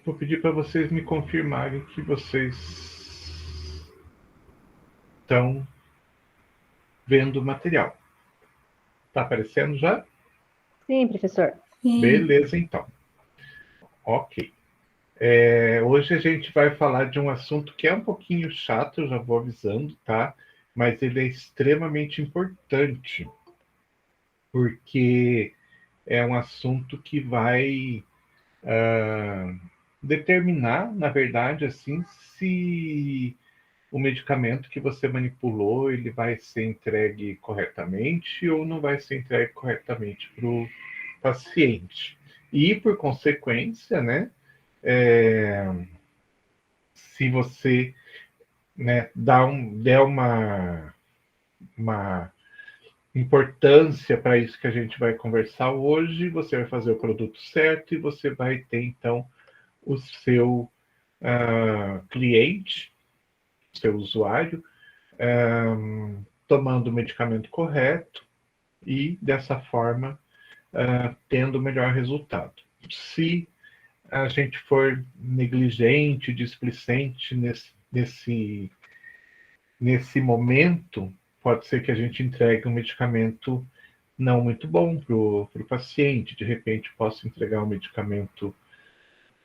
Vou pedir para vocês me confirmarem que vocês estão vendo o material. Está aparecendo já? Sim, professor. Beleza, então. Ok. Hoje a gente vai falar de um assunto que é um pouquinho chato, eu já vou avisando, tá? Mas ele é extremamente importante, porque é um assunto que vai determinar, na verdade, assim, se o medicamento que você manipulou ele vai ser entregue corretamente ou não vai ser entregue corretamente para o paciente. E, por consequência, né, se você der uma importância para isso que a gente vai conversar hoje, você vai fazer o produto certo e você vai ter, então, o seu cliente, seu usuário, tomando o medicamento correto e, dessa forma, tendo o melhor resultado. Se a gente for negligente, displicente nesse momento, pode ser que a gente entregue um medicamento não muito bom para o paciente. De repente, posso entregar um medicamento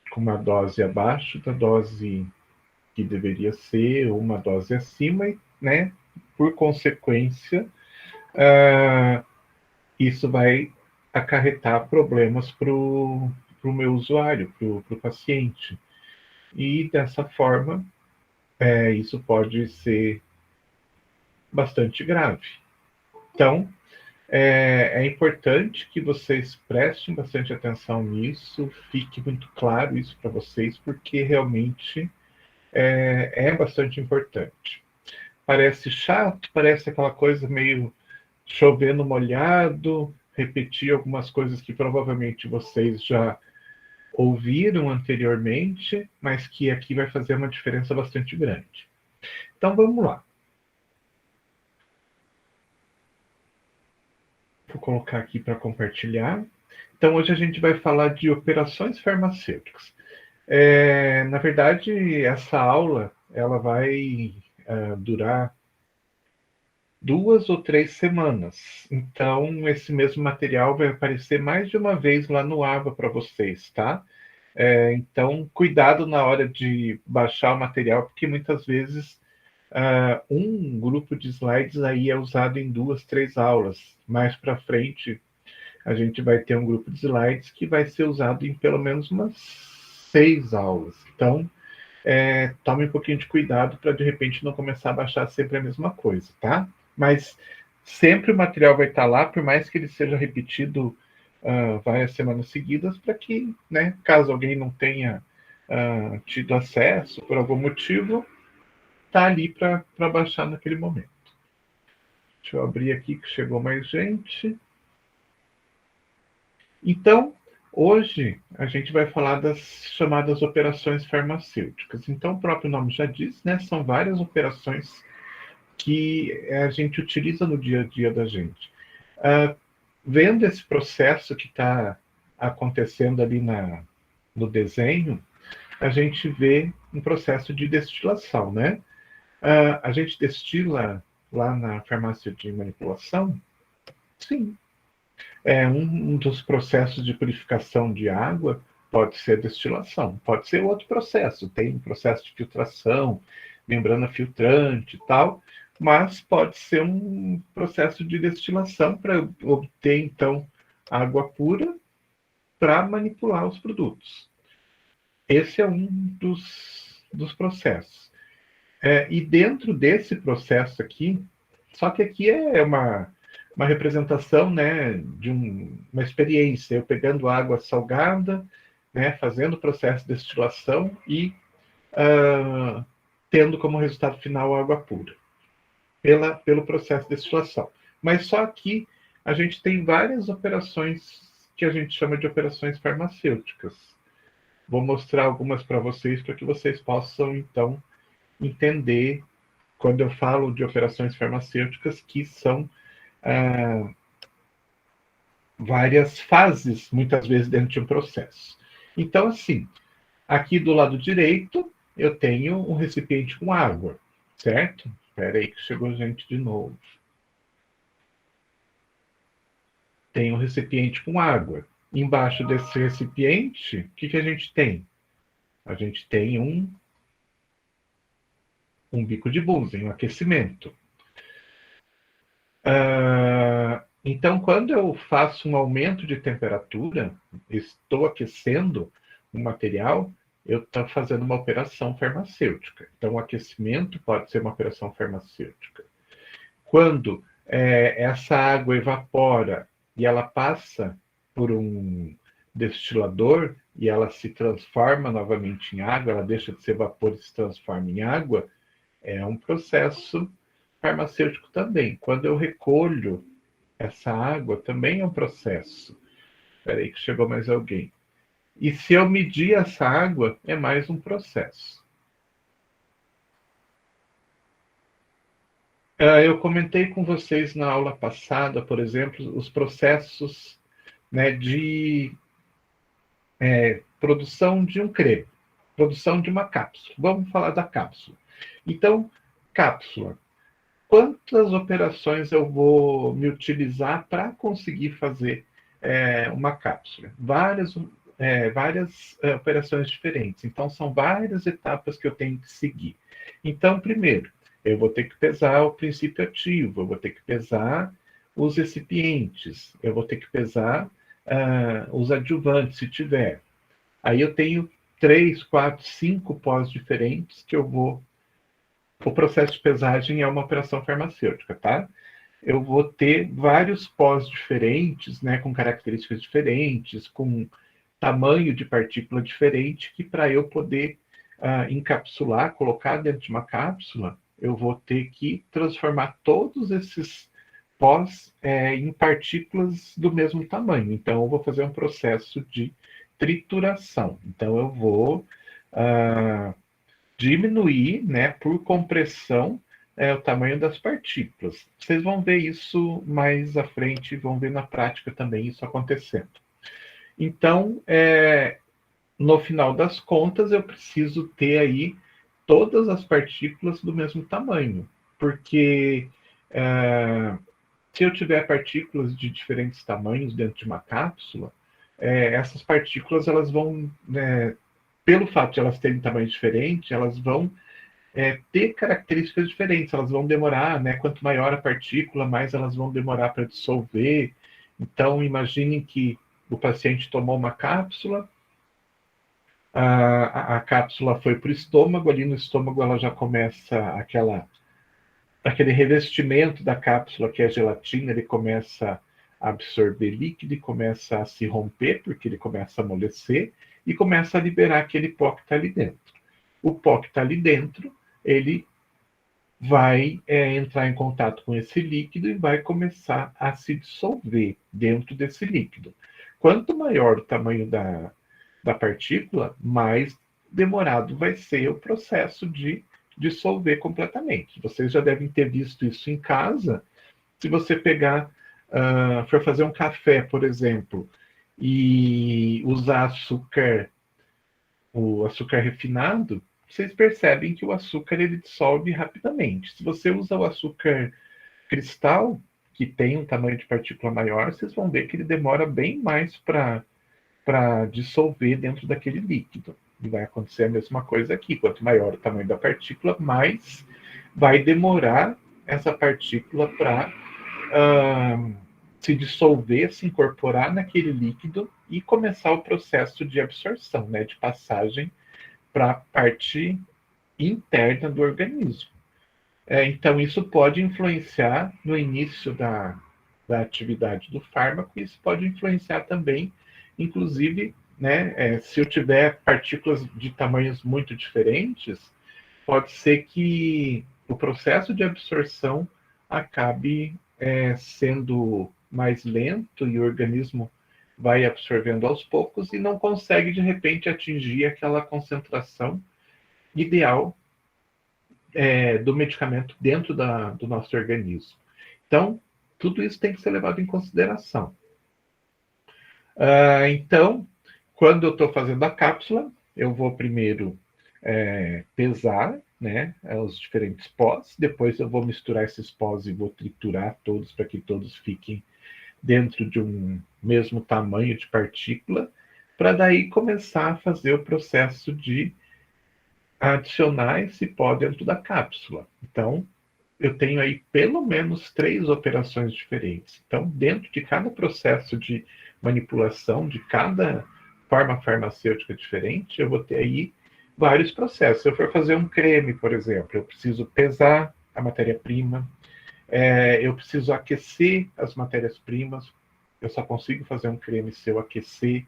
com uma dose abaixo da dose que deveria ser, ou uma dose acima, né? Por consequência, isso vai acarretar problemas para o meu usuário, para o paciente. E dessa forma, isso pode ser bastante grave. Então, é importante que vocês prestem bastante atenção nisso, fique muito claro isso para vocês, porque realmente é bastante importante. Parece chato, parece aquela coisa meio chovendo molhado, repetir algumas coisas que provavelmente vocês já ouviram anteriormente, mas que aqui vai fazer uma diferença bastante grande. Então vamos lá. Vou colocar aqui para compartilhar. Então hoje a gente vai falar de operações farmacêuticas. Na verdade, essa aula ela vai durar 2 ou 3 semanas. Então, esse mesmo material vai aparecer mais de uma vez lá no Ava para vocês, tá? Então, cuidado na hora de baixar o material, porque muitas vezes um grupo de slides aí é usado em 2, 3 aulas. Mais para frente, a gente vai ter um grupo de slides que vai ser usado em pelo menos umas 6 aulas. Então, tome um pouquinho de cuidado para de repente não começar a baixar sempre a mesma coisa, tá? Mas sempre o material vai estar lá, por mais que ele seja repetido várias semanas seguidas, para que, né, caso alguém não tenha tido acesso por algum motivo, tá ali para baixar naquele momento. Deixa eu abrir aqui que chegou mais gente. Então, hoje a gente vai falar das chamadas operações farmacêuticas. Então, o próprio nome já diz, né? São várias operações que a gente utiliza no dia a dia da gente. Vendo esse processo que está acontecendo ali no desenho, a gente vê um processo de destilação, né? A gente destila lá na farmácia de manipulação? Sim. Um dos processos de purificação de água pode ser a destilação, pode ser outro processo, tem um processo de filtração, membrana filtrante e tal, mas pode ser um processo de destilação para obter, então, água pura para manipular os produtos. Esse é um dos processos. E dentro desse processo aqui, só que aqui é uma representação, né, de uma experiência, eu pegando água salgada, né, fazendo o processo de destilação e tendo como resultado final água pura, pelo processo de destilação. Mas só aqui a gente tem várias operações que a gente chama de operações farmacêuticas. Vou mostrar algumas para vocês, para que vocês possam, então, entender quando eu falo de operações farmacêuticas, que são várias fases, muitas vezes dentro de um processo. Então, assim, Aqui do lado direito, eu tenho um recipiente com água, certo? Espera aí que chegou gente de novo. Tem um recipiente com água. Embaixo desse recipiente, o que a gente tem? A gente tem um bico de Bunsen, um aquecimento. Então, quando eu faço um aumento de temperatura, estou aquecendo o material, eu estou fazendo uma operação farmacêutica. Então, o aquecimento pode ser uma operação farmacêutica. Quando essa água evapora e ela passa por um destilador e ela se transforma novamente em água, ela deixa de ser vapor e se transforma em água, é um processo farmacêutico também. Quando eu recolho essa água, também é um processo. Espera aí que chegou mais alguém. E se eu medir essa água, é mais um processo. Eu comentei com vocês na aula passada, por exemplo, os processos, né, de produção de um creme, produção de uma cápsula. Vamos falar da cápsula. Então, cápsula. Quantas operações eu vou me utilizar para conseguir fazer uma cápsula? Várias operações diferentes. Então, são várias etapas que eu tenho que seguir. Então, primeiro, eu vou ter que pesar o princípio ativo, eu vou ter que pesar os recipientes, eu vou ter que pesar os adjuvantes, se tiver. Aí eu tenho 3, 4, 5 pós diferentes que eu vou. O processo de pesagem é uma operação farmacêutica, tá? Eu vou ter vários pós diferentes, né, com características diferentes, com tamanho de partícula diferente, que para eu poder encapsular, colocar dentro de uma cápsula, eu vou ter que transformar todos esses pós em partículas do mesmo tamanho. Então, eu vou fazer um processo de trituração. Então, eu vou diminuir, né, por compressão, o tamanho das partículas. Vocês vão ver isso mais à frente, vão ver na prática também isso acontecendo. Então, no final das contas, eu preciso ter aí todas as partículas do mesmo tamanho, porque se eu tiver partículas de diferentes tamanhos dentro de uma cápsula, essas partículas elas vão, pelo fato de elas terem tamanho diferente, elas vão ter características diferentes, elas vão demorar, né? Quanto maior a partícula, mais elas vão demorar para dissolver. Então, imaginem que o paciente tomou uma cápsula, a cápsula foi para o estômago, ali no estômago ela já começa aquele revestimento da cápsula, que é a gelatina, ele começa a absorver líquido e começa a se romper, porque ele começa a amolecer, e começa a liberar aquele pó que está ali dentro. O pó que está ali dentro, ele vai entrar em contato com esse líquido e vai começar a se dissolver dentro desse líquido. Quanto maior o tamanho da partícula, mais demorado vai ser o processo de dissolver completamente. Vocês já devem ter visto isso em casa. Se você pegar, for fazer um café, por exemplo, e usar açúcar, o açúcar refinado, vocês percebem que o açúcar ele dissolve rapidamente. Se você usa o açúcar cristal, que tem um tamanho de partícula maior, vocês vão ver que ele demora bem mais para dissolver dentro daquele líquido. E vai acontecer a mesma coisa aqui. Quanto maior o tamanho da partícula, mais vai demorar essa partícula para se dissolver, se incorporar naquele líquido e começar o processo de absorção, né, de passagem para a parte interna do organismo. Então, isso pode influenciar no início da atividade do fármaco, e isso pode influenciar também, inclusive, né, se eu tiver partículas de tamanhos muito diferentes, pode ser que o processo de absorção acabe sendo mais lento e o organismo vai absorvendo aos poucos e não consegue, de repente, atingir aquela concentração ideal do medicamento dentro do nosso organismo. Então, tudo isso tem que ser levado em consideração. Então, quando eu estou fazendo a cápsula, eu vou primeiro pesar, né, os diferentes pós, depois eu vou misturar esses pós e vou triturar todos para que todos fiquem dentro de um mesmo tamanho de partícula, para daí começar a fazer o processo de adicionar esse pó dentro da cápsula. Então, eu tenho aí pelo menos 3 operações diferentes. Então, dentro de cada processo de manipulação, de cada forma farmacêutica diferente, eu vou ter aí vários processos. Se eu for fazer um creme, por exemplo, eu preciso pesar a matéria-prima, eu preciso aquecer as matérias-primas, eu só consigo fazer um creme se eu aquecer,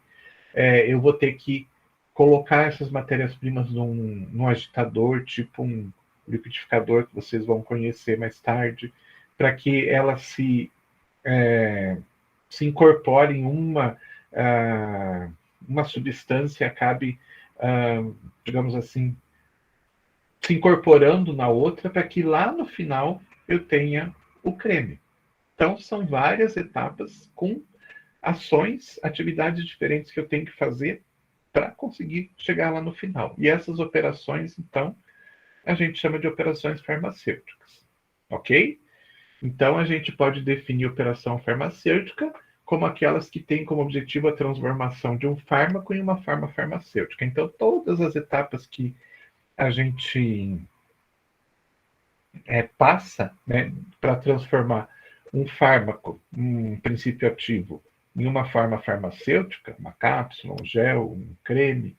eu vou ter que colocar essas matérias-primas num agitador, tipo um liquidificador que vocês vão conhecer mais tarde, para que elas se incorporem uma substância, acabe, digamos assim, se incorporando na outra, para que lá no final eu tenha o creme. Então, são várias etapas com ações, atividades diferentes que eu tenho que fazer para conseguir chegar lá no final. E essas operações, então, a gente chama de operações farmacêuticas, ok? Então, a gente pode definir operação farmacêutica como aquelas que têm como objetivo a transformação de um fármaco em uma forma farmacêutica. Então, todas as etapas que a gente passa, né, para transformar um fármaco, um princípio ativo, em uma forma farmacêutica, uma cápsula, um gel, um creme,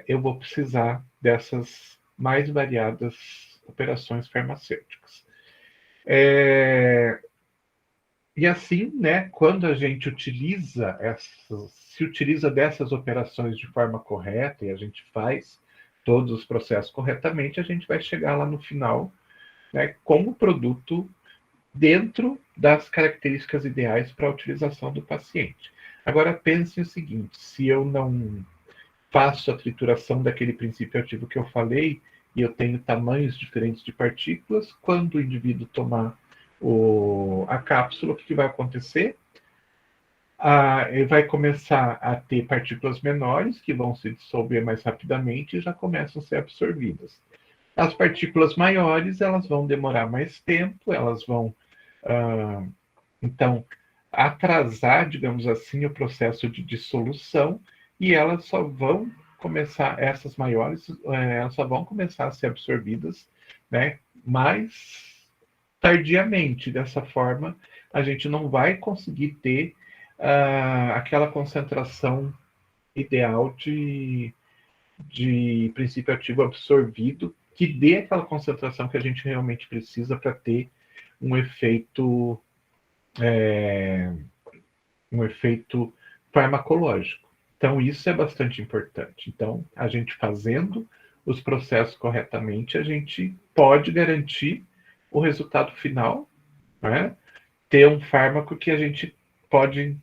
eu vou precisar dessas mais variadas operações farmacêuticas. E assim, né, quando a gente se utiliza dessas operações de forma correta e a gente faz todos os processos corretamente, a gente vai chegar lá no final, né, com o produto dentro das características ideais para a utilização do paciente. Agora pense o seguinte: se eu não faço a trituração daquele princípio ativo que eu falei, e eu tenho tamanhos diferentes de partículas, quando o indivíduo tomar a cápsula, o que vai acontecer? Ele vai começar a ter partículas menores, que vão se dissolver mais rapidamente e já começam a ser absorvidas. As partículas maiores, elas vão demorar mais tempo, elas vão, então, atrasar, digamos assim, o processo de dissolução, e elas só vão começar, essas maiores, elas só vão começar a ser absorvidas, né, mais tardiamente. Dessa forma, a gente não vai conseguir ter aquela concentração ideal de princípio ativo absorvido, que dê aquela concentração que a gente realmente precisa para ter um efeito farmacológico. Então, isso é bastante importante. Então, a gente fazendo os processos corretamente, a gente pode garantir o resultado final, né? Ter um fármaco que a gente pode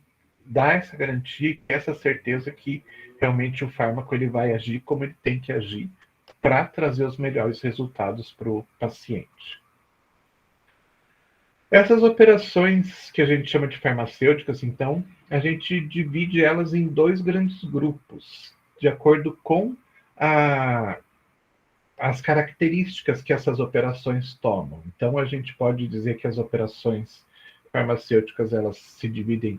dar essa garantia, essa certeza que realmente o fármaco ele vai agir como ele tem que agir para trazer os melhores resultados para o paciente. Essas operações que a gente chama de farmacêuticas, então, a gente divide elas em 2 grandes grupos, de acordo com as características que essas operações tomam. Então, a gente pode dizer que as operações farmacêuticas, elas se dividem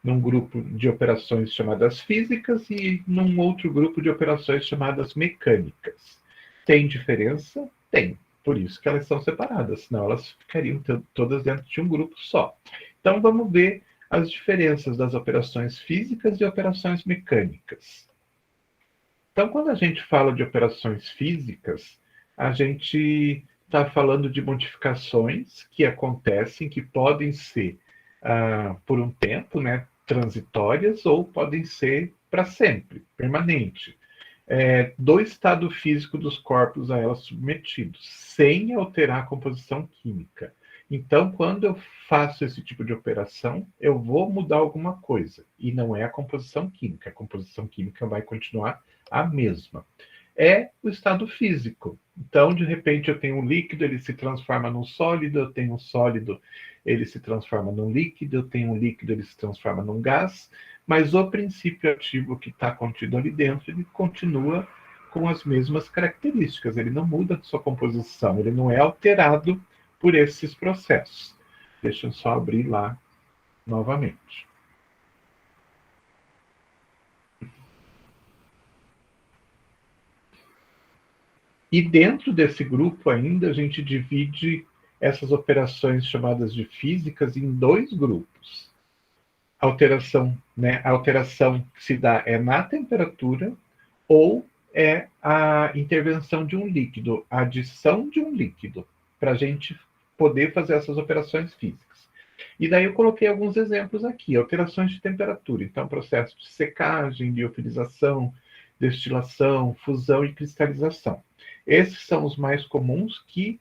num grupo de operações chamadas físicas e num outro grupo de operações chamadas mecânicas. Tem diferença? Tem. Por isso que elas são separadas, senão elas ficariam todas dentro de um grupo só. Então, vamos ver as diferenças das operações físicas e operações mecânicas. Então, quando a gente fala de operações físicas, a gente está falando de modificações que acontecem, que podem ser por um tempo, né, transitórias, ou podem ser para sempre, permanente, do estado físico dos corpos a elas submetidos, sem alterar a composição química. Então, quando eu faço esse tipo de operação, eu vou mudar alguma coisa, e não é a composição química. A composição química vai continuar a mesma. É o estado físico. Então, de repente, eu tenho um líquido, ele se transforma num sólido, eu tenho um sólido, ele se transforma num líquido, tem um líquido, ele se transforma num gás, mas o princípio ativo que está contido ali dentro, ele continua com as mesmas características, ele não muda de sua composição, ele não é alterado por esses processos. Deixa eu só abrir lá novamente. E dentro desse grupo ainda, a gente divide essas operações chamadas de físicas em dois grupos. A alteração que se dá é na temperatura ou é a intervenção de um líquido, a adição de um líquido, para a gente poder fazer essas operações físicas. E daí eu coloquei alguns exemplos aqui, alterações de temperatura, então processo de secagem, liofilização, destilação, fusão e cristalização. Esses são os mais comuns que,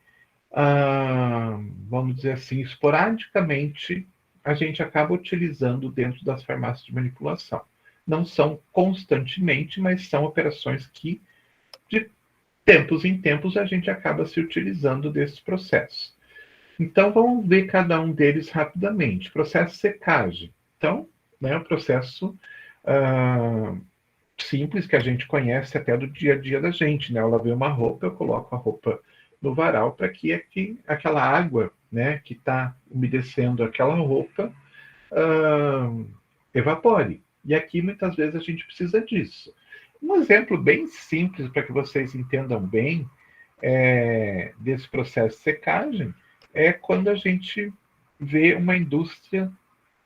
vamos dizer assim, esporadicamente a gente acaba utilizando dentro das farmácias de manipulação. Não são constantemente, mas são operações que, de tempos em tempos, a gente acaba se utilizando desses processos. Então, vamos ver cada um deles rapidamente. Processo de secagem. Então, é um processo simples que a gente conhece até do dia a dia da gente, né? Eu lavei uma roupa, eu coloco a roupa no varal para que aquela água, né, que está umedecendo aquela roupa evapore. E aqui muitas vezes a gente precisa disso. Um exemplo bem simples para que vocês entendam bem desse processo de secagem é quando a gente vê uma indústria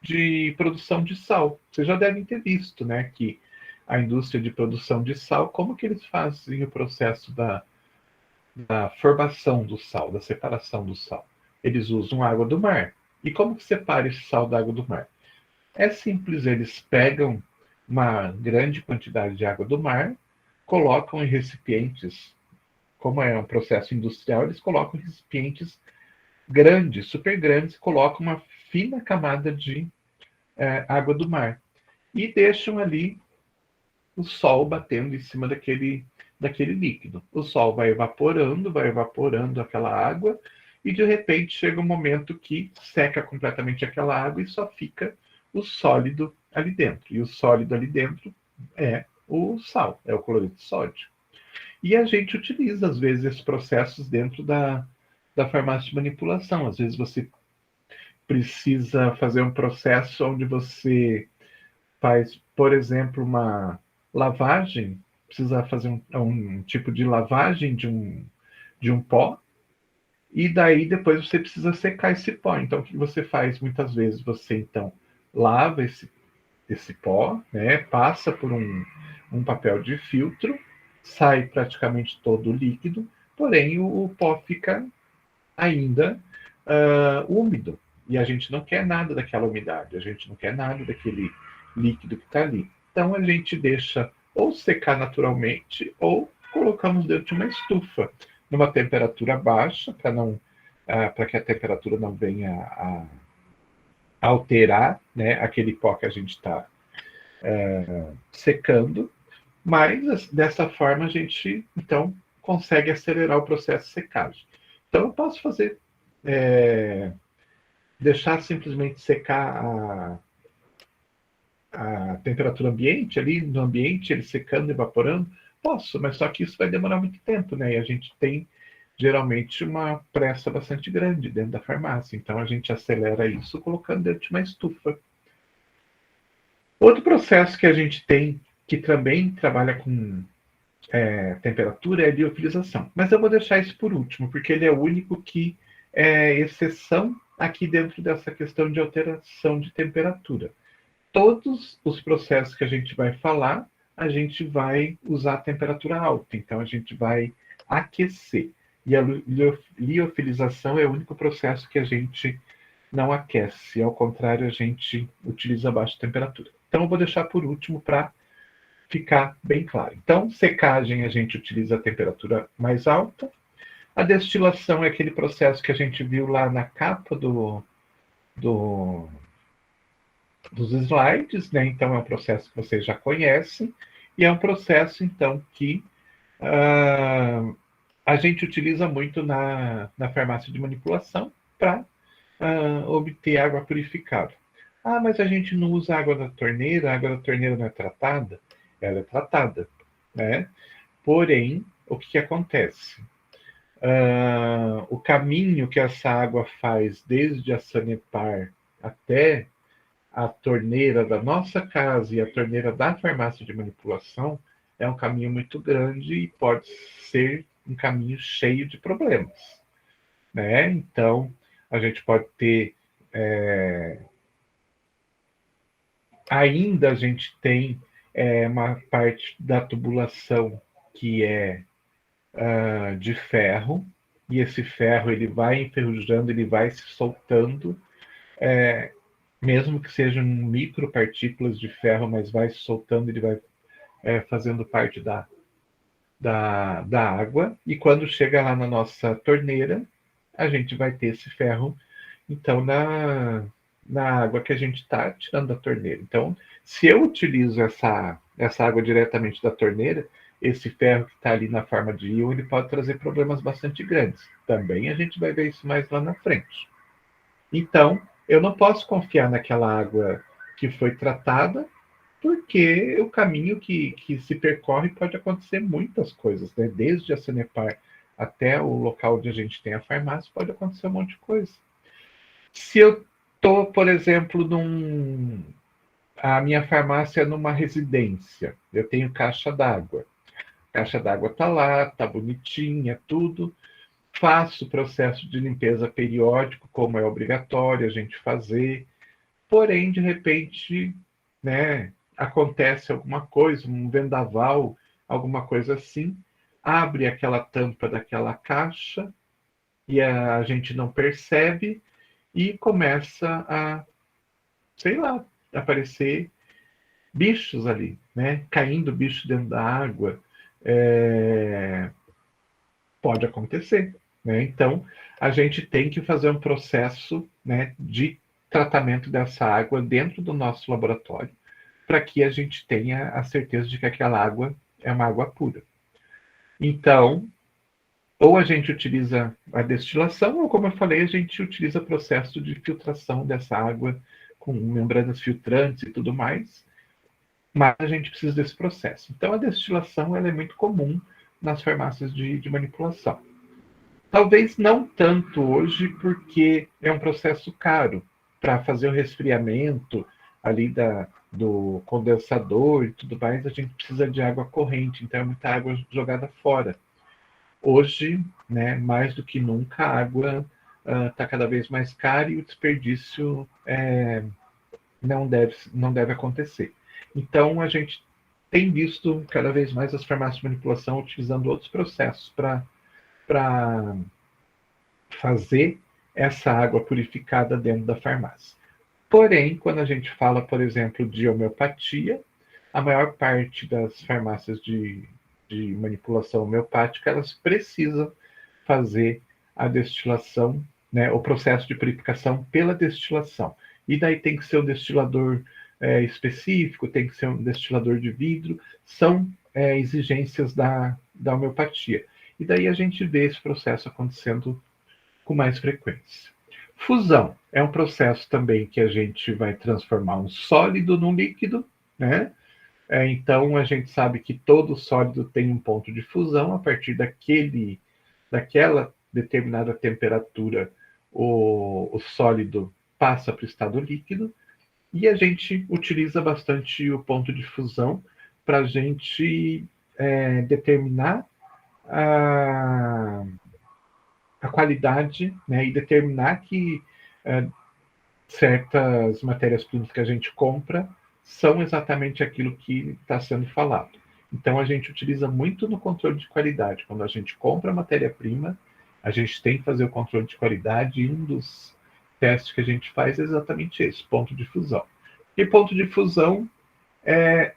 de produção de sal. Vocês já devem ter visto, né, que a indústria de produção de sal, como que eles fazem o processo da formação do sal, da separação do sal? Eles usam água do mar. E como que separa esse sal da água do mar? É simples, eles pegam uma grande quantidade de água do mar, colocam em recipientes, como é um processo industrial, eles colocam em recipientes grandes, super grandes, colocam uma fina camada de água do mar e deixam ali o sol batendo em cima daquele líquido. O sol vai evaporando aquela água e de repente chega um momento que seca completamente aquela água e só fica o sólido ali dentro. E o sólido ali dentro é o sal, é o cloreto de sódio. E a gente utiliza, às vezes, esses processos dentro da farmácia de manipulação. Às vezes você precisa fazer um processo onde você faz, por exemplo, uma lavagem, precisa fazer um tipo de lavagem de um pó, e daí depois você precisa secar esse pó. Então, o que você faz? Muitas vezes você, então, lava esse pó, né, passa por um papel de filtro, sai praticamente todo o líquido, porém o pó fica ainda úmido. E a gente não quer nada daquela umidade, a gente não quer nada daquele líquido que está ali. Então a gente deixa ou secar naturalmente ou colocamos dentro de uma estufa, numa temperatura baixa, para que a temperatura não venha a alterar, né, aquele pó que a gente está secando, mas dessa forma a gente então consegue acelerar o processo de secagem. Então eu posso fazer deixar simplesmente secar a temperatura ambiente ali no ambiente, ele secando, evaporando, posso, mas só que isso vai demorar muito tempo, né? E a gente tem geralmente uma pressa bastante grande dentro da farmácia, então a gente acelera isso colocando dentro de uma estufa. Outro processo que a gente tem que também trabalha com temperatura é a liofilização. Mas eu vou deixar isso por último, porque ele é o único que é exceção aqui dentro dessa questão de alteração de temperatura. Todos os processos que a gente vai falar, a gente vai usar a temperatura alta, então a gente vai aquecer. E a liofilização é o único processo que a gente não aquece, ao contrário, a gente utiliza baixa temperatura. Então eu vou deixar por último para ficar bem claro. Então, secagem a gente utiliza a temperatura mais alta. A destilação é aquele processo que a gente viu lá na capa dos slides, né? Então é um processo que vocês já conhecem e é um processo então que a gente utiliza muito na farmácia de manipulação para obter água purificada. Ah, mas a gente não usa a água da torneira não é tratada? Ela é tratada, né? Porém, o que acontece? O caminho que essa água faz desde a Sanepar até a torneira da nossa casa e a torneira da farmácia de manipulação é um caminho muito grande e pode ser um caminho cheio de problemas, né? Então, a gente pode ter ainda a gente tem uma parte da tubulação que é de ferro, e esse ferro ele vai enferrujando, ele vai se soltando, mesmo que sejam micropartículas de ferro, mas vai se soltando, ele vai fazendo parte da água, e quando chega lá na nossa torneira, a gente vai ter esse ferro, então, na água que a gente está tirando da torneira. Então, se eu utilizo essa água diretamente da torneira, esse ferro que está ali na forma de íon, ele pode trazer problemas bastante grandes. Também a gente vai ver isso mais lá na frente. Então, eu não posso confiar naquela água que foi tratada, porque o caminho que se percorre pode acontecer muitas coisas, né? Desde a Sanepar até o local onde a gente tem a farmácia, pode acontecer um monte de coisa. Se eu estou, por exemplo, a minha farmácia é numa residência, eu tenho caixa d'água. A caixa d'água está lá, está bonitinha, tudo. Faço o processo de limpeza periódico, como é obrigatório a gente fazer. Porém, de repente, né, acontece alguma coisa, um vendaval, alguma coisa assim, abre aquela tampa daquela caixa e a gente não percebe e começa a, sei lá, aparecer bichos ali, né? Caindo bicho dentro da água. É, pode acontecer, né? Então, a gente tem que fazer um processo, né, de tratamento dessa água dentro do nosso laboratório, para que a gente tenha a certeza de que aquela água é uma água pura. Então, ou a gente utiliza a destilação, ou como eu falei, a gente utiliza o processo de filtração dessa água com membranas filtrantes e tudo mais, mas a gente precisa desse processo. Então, a destilação ela é muito comum nas farmácias de manipulação. Talvez não tanto hoje, porque é um processo caro para fazer o resfriamento ali do condensador e tudo mais, a gente precisa de água corrente, então é muita água jogada fora. Hoje, né, mais do que nunca, a água está cada vez mais cara e o desperdício não deve acontecer. Então, a gente tem visto cada vez mais as farmácias de manipulação utilizando outros processos para fazer essa água purificada dentro da farmácia. Porém, quando a gente fala, por exemplo, de homeopatia, a maior parte das farmácias de manipulação homeopática, elas precisam fazer a destilação, né, o processo de purificação pela destilação. E daí tem que ser um destilador específico, tem que ser um destilador de vidro, são exigências da homeopatia. E daí a gente vê esse processo acontecendo com mais frequência. Fusão é um processo também que a gente vai transformar um sólido num líquido, né? Então a gente sabe que todo sólido tem um ponto de fusão a partir daquela determinada temperatura, o sólido passa para o estado líquido e a gente utiliza bastante o ponto de fusão para a gente determinar a, a qualidade, né, e determinar que certas matérias-primas que a gente compra são exatamente aquilo que está sendo falado. Então, a gente utiliza muito no controle de qualidade. Quando a gente compra a matéria-prima, a gente tem que fazer o controle de qualidade e um dos testes que a gente faz é exatamente esse, ponto de fusão. E ponto de fusão é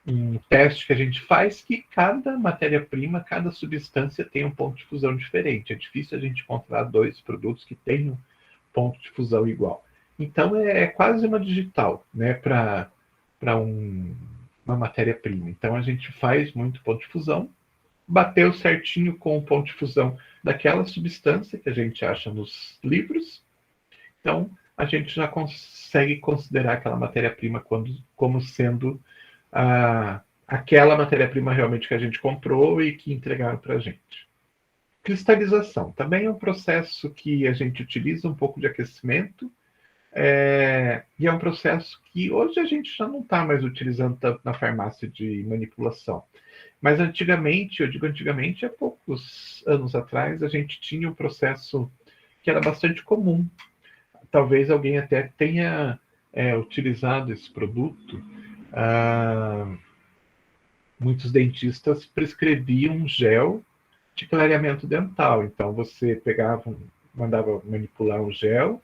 um teste que a gente faz que cada matéria-prima, cada substância tem um ponto de fusão diferente. É difícil a gente encontrar dois produtos que tenham ponto de fusão igual. Então é quase uma digital, né, para uma matéria-prima. Então a gente faz muito ponto de fusão bateu certinho com o ponto de fusão daquela substância que a gente acha nos livros. Então, a gente já consegue considerar aquela matéria-prima como sendo aquela matéria-prima realmente que a gente comprou e que entregaram para a gente. Cristalização também é um processo que a gente utiliza um pouco de aquecimento, e é um processo que hoje a gente já não está mais utilizando tanto na farmácia de manipulação. Mas antigamente, eu digo antigamente, há poucos anos atrás, a gente tinha um processo que era bastante comum. Talvez alguém até tenha utilizado esse produto. Muitos dentistas prescreviam gel de clareamento dental. Então, você mandava manipular um gel,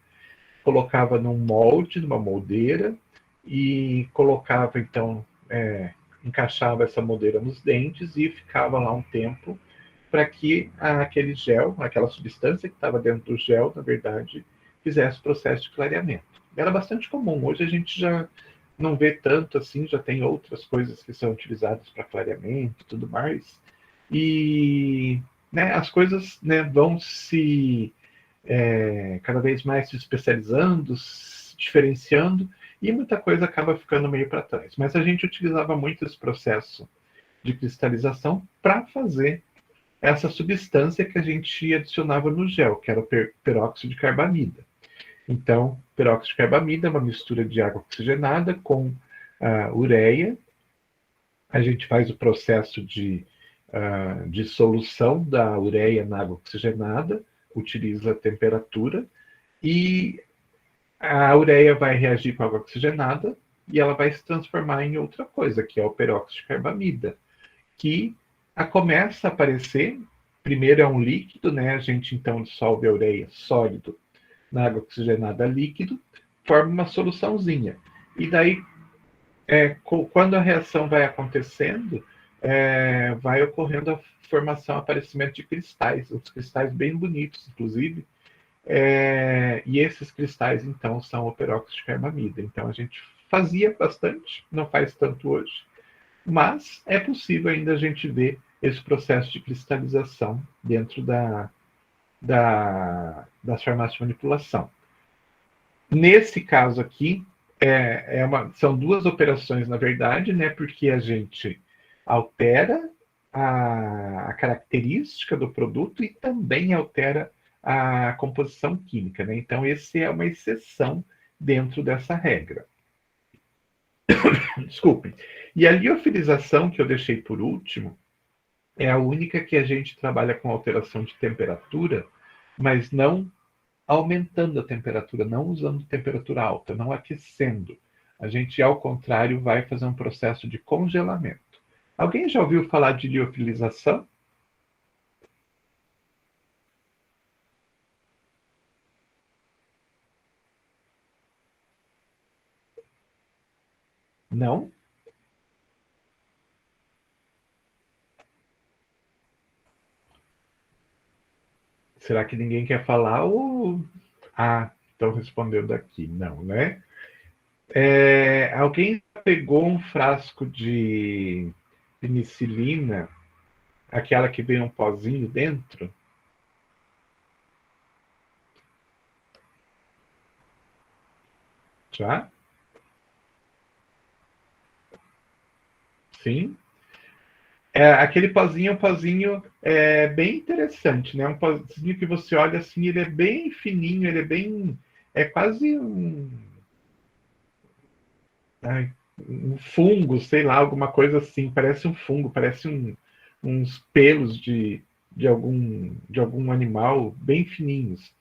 colocava num molde, numa moldeira, e colocava, então, encaixava essa moldeira nos dentes e ficava lá um tempo para que aquele gel, aquela substância que estava dentro do gel, na verdade, fizesse o processo de clareamento. Era bastante comum. Hoje a gente já não vê tanto assim, já tem outras coisas que são utilizadas para clareamento e tudo mais. E as coisas vão se cada vez mais se especializando, se diferenciando, e muita coisa acaba ficando meio para trás. Mas a gente utilizava muito esse processo de cristalização para fazer essa substância que a gente adicionava no gel, que era o peróxido de carbamida. Então, peróxido de carbamida é uma mistura de água oxigenada com ureia. A gente faz o processo de solução da ureia na água oxigenada, utiliza a temperatura, e a ureia vai reagir com a água oxigenada e ela vai se transformar em outra coisa, que é o peróxido de carbamida, que começa a aparecer, primeiro é um líquido, a gente então dissolve a ureia sólido na água oxigenada líquido, forma uma soluçãozinha. E daí, quando a reação vai acontecendo, vai ocorrendo a formação, aparecimento de cristais, os cristais bem bonitos, inclusive, e esses cristais, então, são o peróxido de carbamida. Então, a gente fazia bastante, não faz tanto hoje, mas é possível ainda a gente ver esse processo de cristalização dentro das farmácias de manipulação. Nesse caso aqui, são duas operações, na verdade, porque a gente altera a característica do produto e também altera a composição química. Então, esse é uma exceção dentro dessa regra. Desculpem. E a liofilização, que eu deixei por último, é a única que a gente trabalha com alteração de temperatura, mas não aumentando a temperatura, não usando temperatura alta, não aquecendo. A gente, ao contrário, vai fazer um processo de congelamento. Alguém já ouviu falar de liofilização? Não? Será que ninguém quer falar? Estão respondendo aqui. Não, né? Alguém pegou um frasco de penicilina, aquela que vem um pozinho dentro? Já? Sim. Aquele pozinho é um pozinho bem interessante, né? Um pozinho que você olha assim, ele é bem fininho, ele é bem. É quase um fungo, sei lá, alguma coisa assim. Parece um fungo, parece uns pelos de algum animal bem fininhos,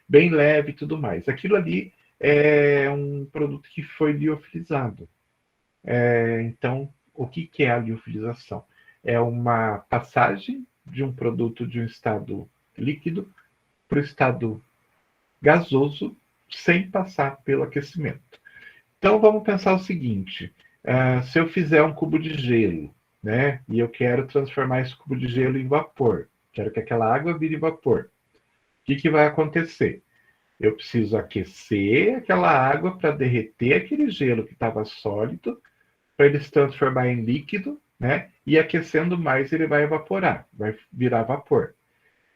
bem leve e tudo mais. Aquilo ali é um produto que foi liofilizado. Então, o que é a liofilização? É uma passagem de um produto de um estado líquido para o estado gasoso sem passar pelo aquecimento. Então, vamos pensar o seguinte: se eu fizer um cubo de gelo, e eu quero transformar esse cubo de gelo em vapor, quero que aquela água vire vapor, o que vai acontecer? Eu preciso aquecer aquela água para derreter aquele gelo que estava sólido, para ele se transformar em líquido, né? E aquecendo mais ele vai evaporar, vai virar vapor.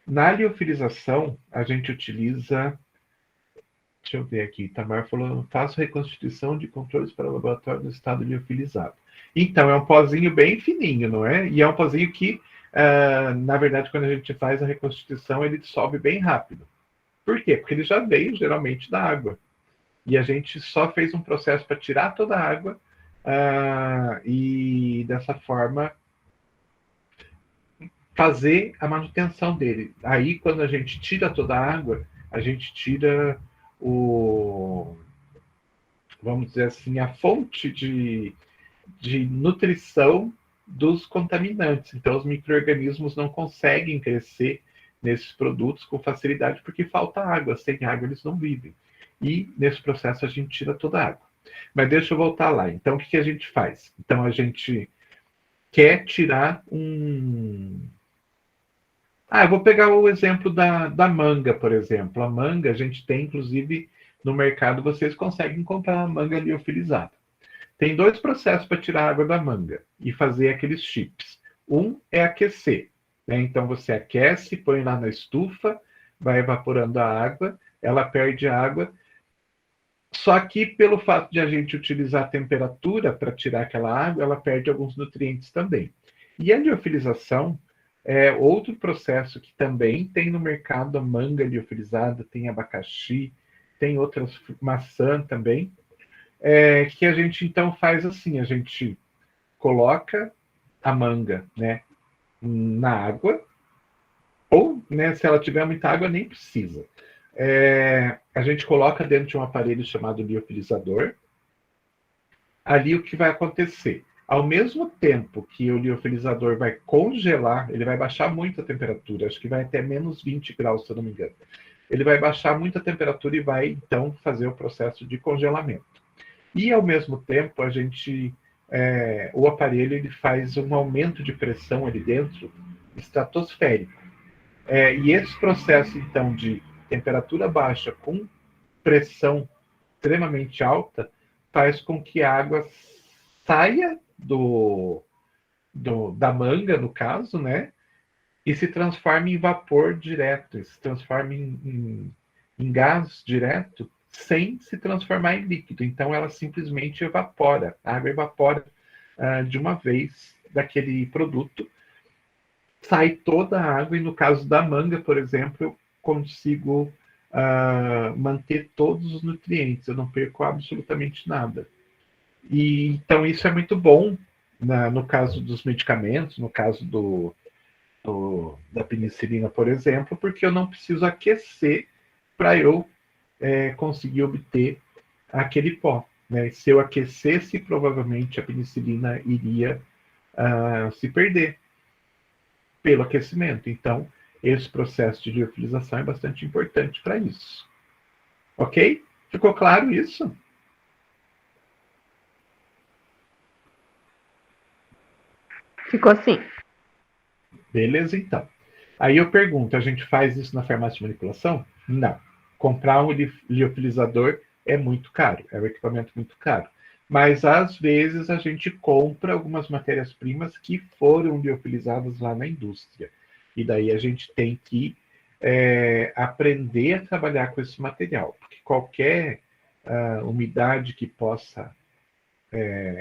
Na liofilização, a gente utiliza. Deixa eu ver aqui. Tamar falou: faço reconstituição de controles para o laboratório no estado liofilizado. Então, é um pozinho bem fininho, não é? E é um pozinho que, na verdade, quando a gente faz a reconstituição, ele dissolve bem rápido. Por quê? Porque ele já veio geralmente da água. E a gente só fez um processo para tirar toda a água e dessa forma fazer a manutenção dele. Aí, quando a gente tira toda a água, a gente tira o, vamos dizer assim, a fonte de nutrição dos contaminantes. Então, os micro-organismos não conseguem crescer nesses produtos com facilidade porque falta água. Sem água, eles não vivem. E, nesse processo, a gente tira toda a água. Mas deixa eu voltar lá. Então, o que a gente faz? Então, a gente quer tirar um... eu vou pegar o exemplo da manga, por exemplo. A manga, a gente tem, inclusive, no mercado, vocês conseguem comprar a manga liofilizada. Tem dois processos para tirar a água da manga e fazer aqueles chips. Um é aquecer, né? Então você aquece, põe lá na estufa, vai evaporando a água, ela perde a água. Só que pelo fato de a gente utilizar a temperatura para tirar aquela água, ela perde alguns nutrientes também. E a liofilização é outro processo que também tem no mercado a manga liofilizada, tem abacaxi, tem outras maçã também. Que a gente então faz assim, a gente coloca a manga, né, na água, ou, né, se ela tiver muita água, nem precisa. A gente coloca dentro de um aparelho chamado liofilizador. Ali o que vai acontecer? Ao mesmo tempo que o liofilizador vai congelar, ele vai baixar muito a temperatura, acho que vai até menos 20 graus, se eu não me engano. Ele vai baixar muito a temperatura e vai, então, fazer o processo de congelamento. E, ao mesmo tempo, o aparelho ele faz um aumento de pressão ali dentro, estratosférico. E esse processo, então, de temperatura baixa com pressão extremamente alta, faz com que a água saia da manga, no caso, né? E se transforme em vapor direto, se transforme em gás direto, sem se transformar em líquido. Então, ela simplesmente evapora. A água evapora de uma vez daquele produto, sai toda a água, e no caso da manga, por exemplo, eu consigo manter todos os nutrientes, eu não perco absolutamente nada. E então isso é muito bom no caso dos medicamentos, no caso da penicilina, por exemplo, porque eu não preciso aquecer para eu conseguir obter aquele pó. Né? Se eu aquecesse, provavelmente a penicilina iria se perder pelo aquecimento. Então, esse processo de liofilização é bastante importante para isso. Ok? Ficou claro isso? Ficou assim. Beleza, então. Aí eu pergunto, a gente faz isso na farmácia de manipulação? Não. Comprar um liofilizador é muito caro, é um equipamento muito caro. Mas, às vezes, a gente compra algumas matérias-primas que foram liofilizadas lá na indústria. E daí a gente tem que aprender a trabalhar com esse material. Porque qualquer umidade que possa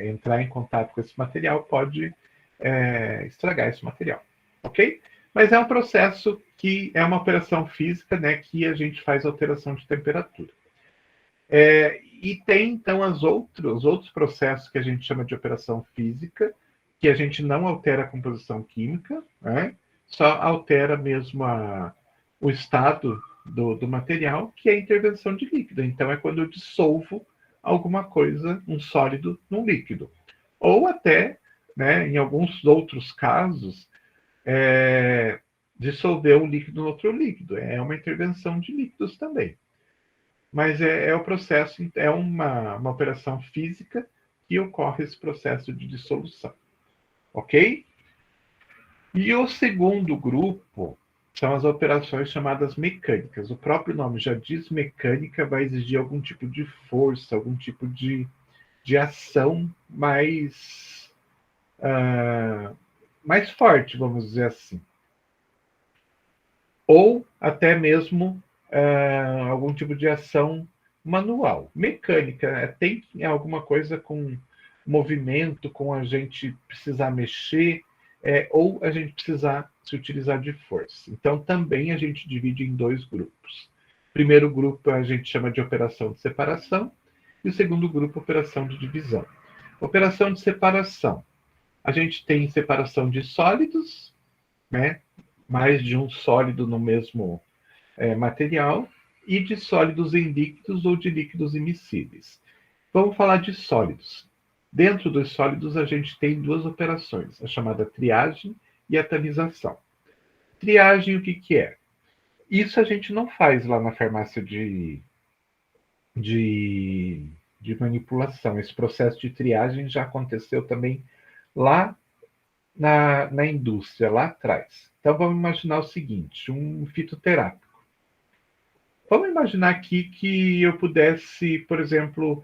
entrar em contato com esse material pode estragar esse material. Ok? Mas é um processo que é uma operação física, né, que a gente faz alteração de temperatura. E tem, então, os outros processos que a gente chama de operação física, que a gente não altera a composição química, né, só altera mesmo o estado do material, que é a intervenção de líquido. Então, é quando eu dissolvo alguma coisa, um sólido, num líquido. Ou até, né, em alguns outros casos, dissolver um líquido no outro líquido. É uma intervenção de líquidos também. Mas o processo, é uma operação física que ocorre esse processo de dissolução. Ok? E o segundo grupo são as operações chamadas mecânicas. O próprio nome já diz mecânica, vai exigir algum tipo de força, algum tipo de ação mais mais forte, vamos dizer assim. Ou até mesmo algum tipo de ação manual. Mecânica, tem alguma coisa com movimento, com a gente precisar mexer, ou a gente precisar se utilizar de força. Então, também a gente divide em dois grupos. O primeiro grupo a gente chama de operação de separação, e o segundo grupo, operação de divisão. Operação de separação. A gente tem separação de sólidos, né? Mais de um sólido no mesmo material, e de sólidos em líquidos ou de líquidos immiscíveis. Vamos falar de sólidos. Dentro dos sólidos, a gente tem duas operações, a chamada triagem e a tamização. Triagem, o que é? Isso a gente não faz lá na farmácia de, de manipulação. Esse processo de triagem já aconteceu também lá na indústria, lá atrás. Então, vamos imaginar o seguinte, um fitoterápico. Vamos imaginar aqui que eu pudesse, por exemplo,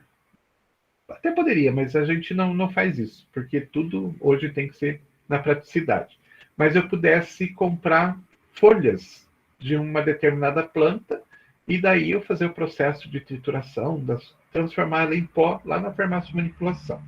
até poderia, mas a gente não faz isso, porque tudo hoje tem que ser na praticidade. Mas eu pudesse comprar folhas de uma determinada planta e daí eu fazer o processo de trituração, transformar ela em pó lá na farmácia de manipulação.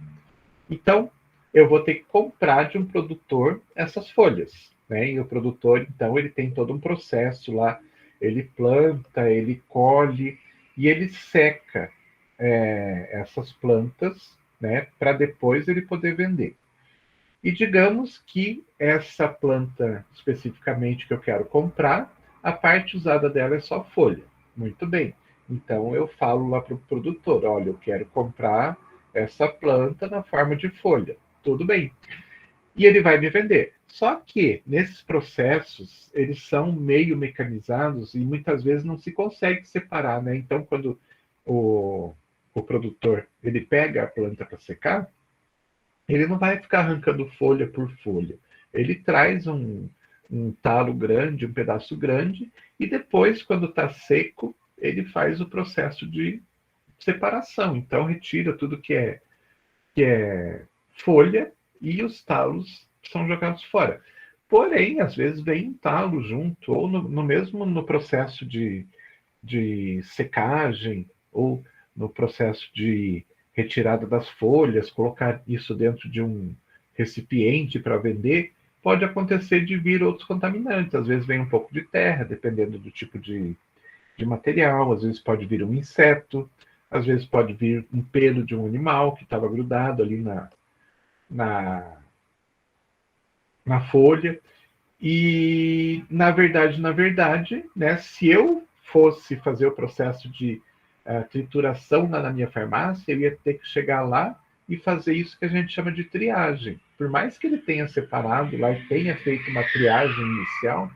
Então, eu vou ter que comprar de um produtor essas folhas, né? E o produtor, então, ele tem todo um processo lá, ele planta, ele colhe e ele seca essas plantas, né? Para depois ele poder vender. E digamos que essa planta especificamente que eu quero comprar, a parte usada dela é só folha. Muito bem. Então eu falo lá para o produtor, olha, eu quero comprar essa planta na forma de folha. Tudo bem. E ele vai me vender. Só que nesses processos, eles são meio mecanizados e muitas vezes não se consegue separar, né? Então, quando o produtor ele pega a planta para secar, ele não vai ficar arrancando folha por folha. Ele traz um talo grande, um pedaço grande, e depois, quando está seco, ele faz o processo de separação. Então, retira tudo que é folha e os talos são jogados fora. Porém, às vezes vem um talo junto, ou no mesmo no processo de secagem, ou no processo de retirada das folhas, colocar isso dentro de um recipiente para vender, pode acontecer de vir outros contaminantes. Às vezes vem um pouco de terra, dependendo do tipo de material, às vezes pode vir um inseto, às vezes pode vir um pelo de um animal que estava grudado ali na, na folha. E, na verdade, né, se eu fosse fazer o processo de trituração na minha farmácia, eu ia ter que chegar lá e fazer isso que a gente chama de triagem. Por mais que ele tenha separado lá e tenha feito uma triagem inicial,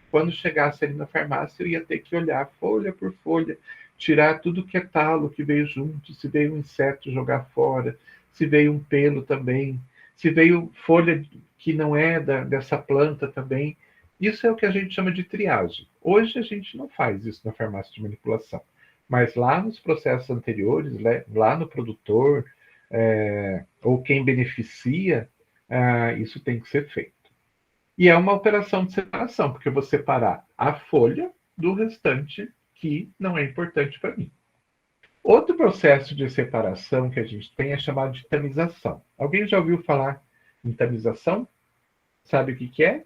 quando chegasse ali na farmácia, eu ia ter que olhar folha por folha, tirar tudo que é talo que veio junto, se veio um inseto jogar fora, se veio um pelo também, se veio folha que não é dessa planta também. Isso é o que a gente chama de triagem. Hoje a gente não faz isso na farmácia de manipulação, mas lá nos processos anteriores, lá no produtor, ou quem beneficia, isso tem que ser feito. E é uma operação de separação, porque eu vou separar a folha do restante que não é importante para mim. Outro processo de separação que a gente tem é chamado de tamização. Alguém já ouviu falar em tamização? Sabe o que é?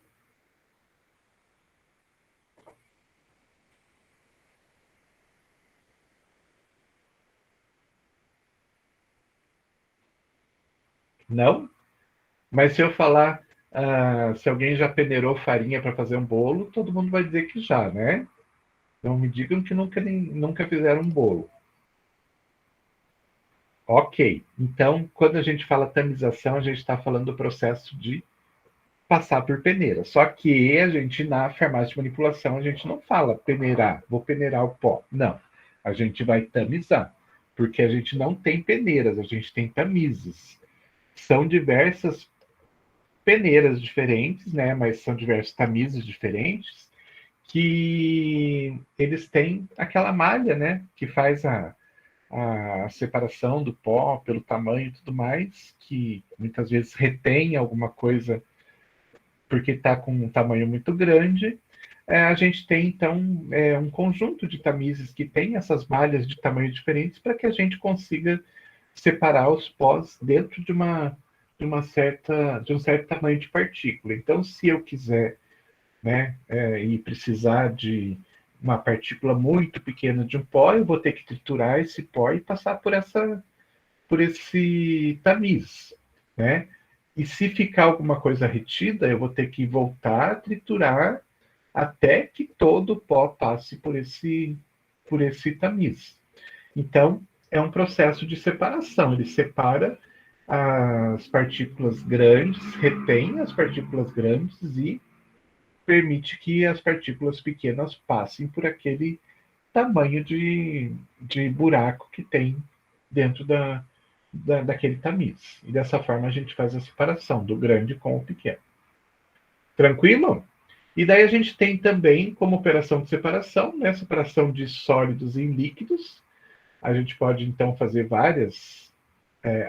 Não? Mas se eu falar, se alguém já peneirou farinha para fazer um bolo, todo mundo vai dizer que já, né? Não me digam que nunca fizeram um bolo. Ok. Então, quando a gente fala tamização, a gente está falando do processo de passar por peneira. Só que a gente, na farmácia de manipulação, a gente não fala peneirar, vou peneirar o pó. Não. A gente vai tamizar. Porque a gente não tem peneiras, a gente tem tamizes. São diversas peneiras diferentes, né? Mas são diversos tamizes diferentes que eles têm aquela malha, né? Que faz a separação do pó pelo tamanho e tudo mais, que muitas vezes retém alguma coisa porque está com um tamanho muito grande. A gente tem, então, um conjunto de tamizes que tem essas malhas de tamanho diferentes para que a gente consiga separar os pós dentro de um certo tamanho de partícula. Então, se eu quiser, né, e precisar de uma partícula muito pequena de um pó, eu vou ter que triturar esse pó e passar por esse tamiz, né? E se ficar alguma coisa retida, eu vou ter que voltar a triturar até que todo o pó passe por esse tamiz. Então, é um processo de separação. Ele separa as partículas grandes, retém as partículas grandes e permite que as partículas pequenas passem por aquele tamanho de buraco que tem dentro daquele tamiz. E dessa forma a gente faz a separação do grande com o pequeno. Tranquilo? E daí a gente tem também como operação de separação, né, separação de sólidos em líquidos. A gente pode então fazer várias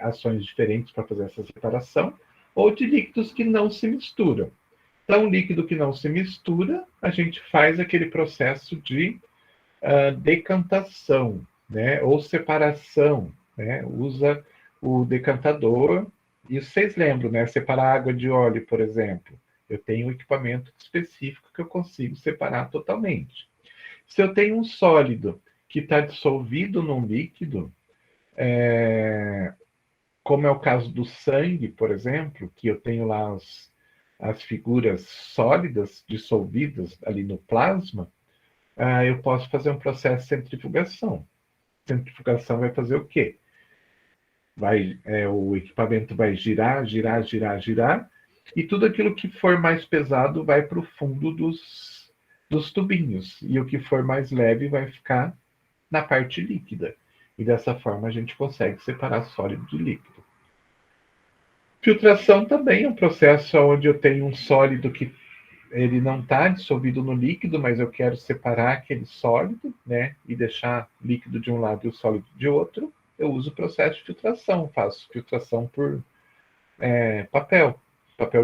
ações diferentes para fazer essa separação, ou de líquidos que não se misturam. Então, líquido que não se mistura, a gente faz aquele processo de decantação, né, ou separação, né, usa o decantador. E vocês lembram, né, separar água de óleo, por exemplo. Eu tenho um equipamento específico que eu consigo separar totalmente. Se eu tenho um sólido que está dissolvido num líquido, como é o caso do sangue, por exemplo, que eu tenho lá as figuras sólidas dissolvidas ali no plasma, eu posso fazer um processo de centrifugação. Centrifugação vai fazer o quê? O equipamento vai girar, girar, girar, girar, e tudo aquilo que for mais pesado vai para o fundo dos tubinhos, e o que for mais leve vai ficar na parte líquida. E dessa forma a gente consegue separar sólido de líquido. Filtração também é um processo onde eu tenho um sólido que ele não está dissolvido no líquido, mas eu quero separar aquele sólido, né, e deixar líquido de um lado e o sólido de outro. Eu uso o processo de filtração, faço filtração por papel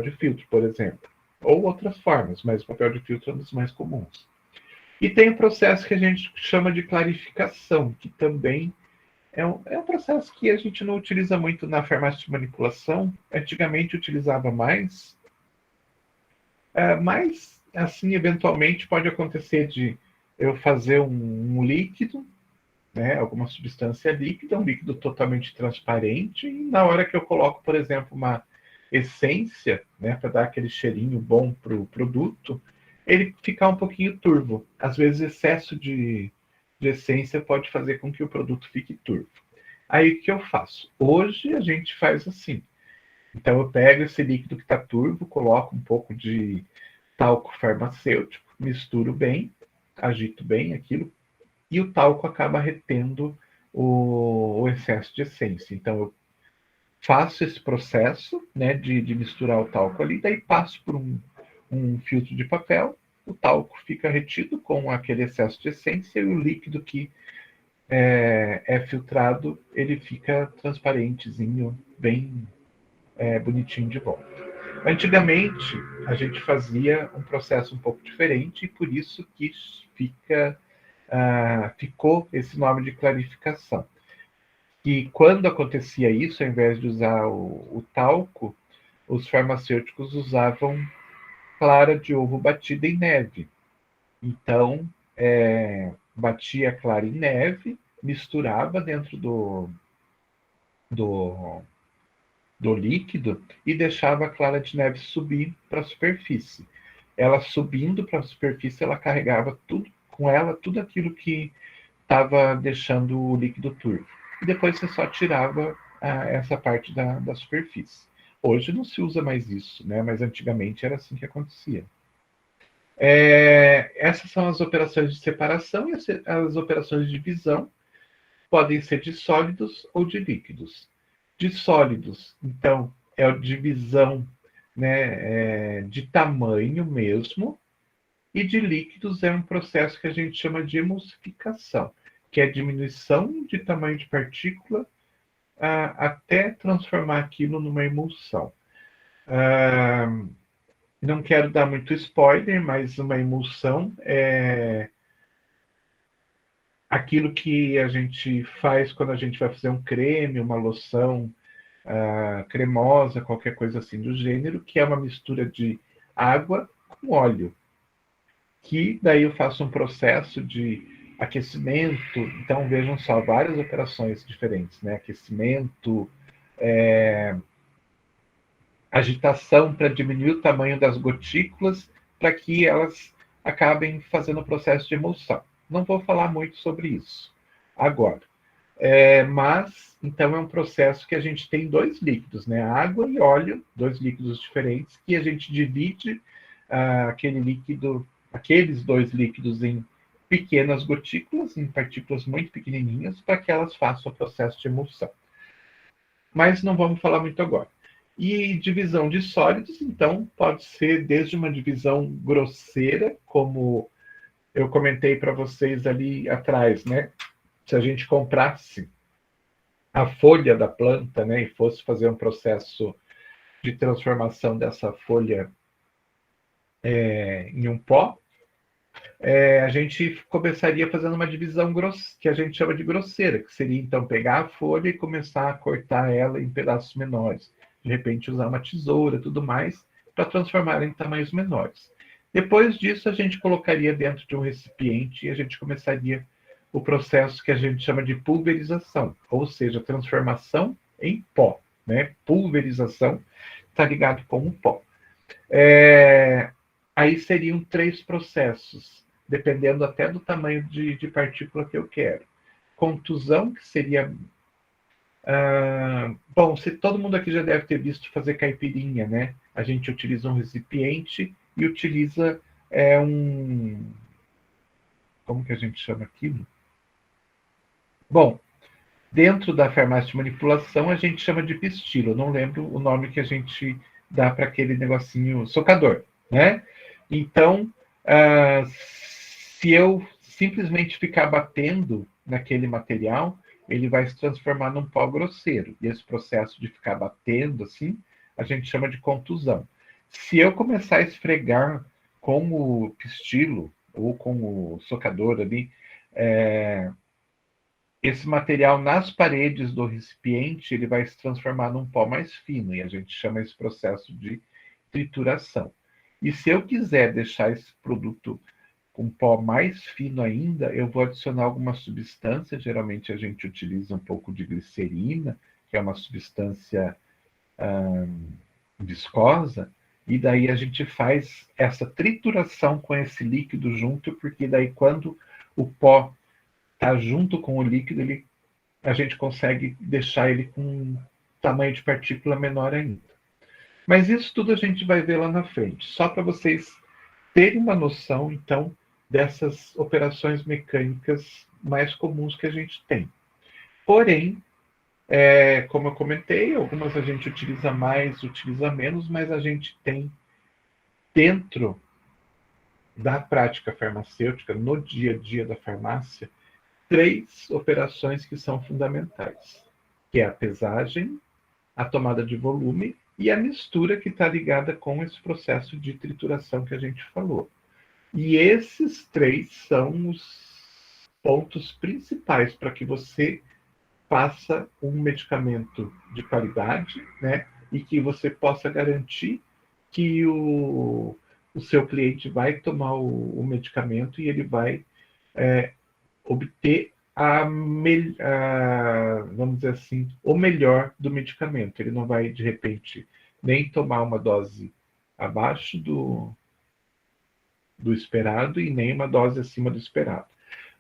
de filtro, por exemplo, ou outras formas, mas o papel de filtro é um dos mais comuns. E tem o processo que a gente chama de clarificação, que também é um processo que a gente não utiliza muito na farmácia de manipulação. Antigamente utilizava mais, mas assim, eventualmente pode acontecer de eu fazer um líquido, né, alguma substância líquida, um líquido totalmente transparente, e na hora que eu coloco, por exemplo, uma essência, né, para dar aquele cheirinho bom para o produto, ele ficar um pouquinho turvo. Às vezes, excesso de essência pode fazer com que o produto fique turvo. Aí, o que eu faço? Hoje, a gente faz assim. Então, eu pego esse líquido que está turvo, coloco um pouco de talco farmacêutico, misturo bem, agito bem aquilo, e o talco acaba retendo o excesso de essência. Então, eu faço esse processo, né, de misturar o talco ali, daí passo por um filtro de papel, o talco fica retido com aquele excesso de essência e o líquido que é filtrado, ele fica transparentezinho, bem bonitinho de volta. Antigamente, a gente fazia um processo um pouco diferente e por isso que ficou esse nome de clarificação. E quando acontecia isso, ao invés de usar o talco, os farmacêuticos usavam clara de ovo batida em neve. Então, batia a clara em neve, misturava dentro do, do líquido e deixava a clara de neve subir para a superfície. Ela subindo para a superfície, ela carregava tudo com ela, tudo aquilo que estava deixando o líquido turvo. E depois você só tirava essa parte da superfície. Hoje não se usa mais isso, né? Mas antigamente era assim que acontecia. Essas são as operações de separação e as operações de divisão podem ser de sólidos ou de líquidos. De sólidos, então, é a divisão, né, de tamanho mesmo, e de líquidos é um processo que a gente chama de emulsificação. que é a diminuição de tamanho de partícula até transformar aquilo numa emulsão. Não quero dar muito spoiler, mas uma emulsão é aquilo que a gente faz quando a gente vai fazer um creme, uma loção cremosa, qualquer coisa assim do gênero, que é uma mistura de água com óleo, que daí eu faço um processo de aquecimento. Então vejam só, várias operações diferentes, né? Aquecimento, agitação para diminuir o tamanho das gotículas, para que elas acabem fazendo o processo de emulsão. Não vou falar muito sobre isso agora. Mas, então, é um processo que a gente tem dois líquidos, né? Água e óleo, dois líquidos diferentes, que a gente divide aqueles dois líquidos em pequenas gotículas, em partículas muito pequenininhas, para que elas façam o processo de emulsão. Mas não vamos falar muito agora. E divisão de sólidos, então, pode ser desde uma divisão grosseira, como eu comentei para vocês ali atrás, né? Se a gente comprasse a folha da planta, né, e fosse fazer um processo de transformação dessa folha em um pó, a gente começaria fazendo uma divisão que a gente chama de grosseira, que seria então pegar a folha e começar a cortar ela em pedaços menores. De repente usar uma tesoura, tudo mais, para transformar em tamanhos menores. Depois disso, a gente colocaria dentro de um recipiente e a gente começaria o processo que a gente chama de pulverização, ou seja, transformação em pó, né? Pulverização está ligado com o pó. Aí seriam 3 processos, dependendo até do tamanho de partícula que eu quero. Contusão, que seria... bom, todo mundo aqui já deve ter visto fazer caipirinha, né? A gente utiliza um recipiente e utiliza como que a gente chama aquilo? Bom, dentro da farmácia de manipulação, a gente chama de pistilo. Eu não lembro o nome que a gente dá para aquele negocinho socador, né? Então, se eu simplesmente ficar batendo naquele material, ele vai se transformar num pó grosseiro. E esse processo de ficar batendo assim, a gente chama de contusão. Se eu começar a esfregar com o pistilo ou com o socador ali, esse material nas paredes do recipiente, ele vai se transformar num pó mais fino, e a gente chama esse processo de trituração. E se eu quiser deixar esse produto com pó mais fino ainda, eu vou adicionar alguma substância, geralmente a gente utiliza um pouco de glicerina, que é uma substância viscosa, e daí a gente faz essa trituração com esse líquido junto, porque daí quando o pó está junto com o líquido, a gente consegue deixar ele com um tamanho de partícula menor ainda. Mas isso tudo a gente vai ver lá na frente, só para vocês terem uma noção, então, dessas operações mecânicas mais comuns que a gente tem. Porém, como eu comentei, algumas a gente utiliza mais, utiliza menos, mas a gente tem dentro da prática farmacêutica, no dia a dia da farmácia, 3 operações que são fundamentais, que é a pesagem, a tomada de volume e a mistura, que está ligada com esse processo de trituração que a gente falou. E esses 3 são os pontos principais para que você faça um medicamento de qualidade, né? E que você possa garantir que o seu cliente vai tomar o medicamento e ele vai obter vamos dizer assim, o melhor do medicamento. Ele não vai, de repente, nem tomar uma dose abaixo do esperado e nem uma dose acima do esperado.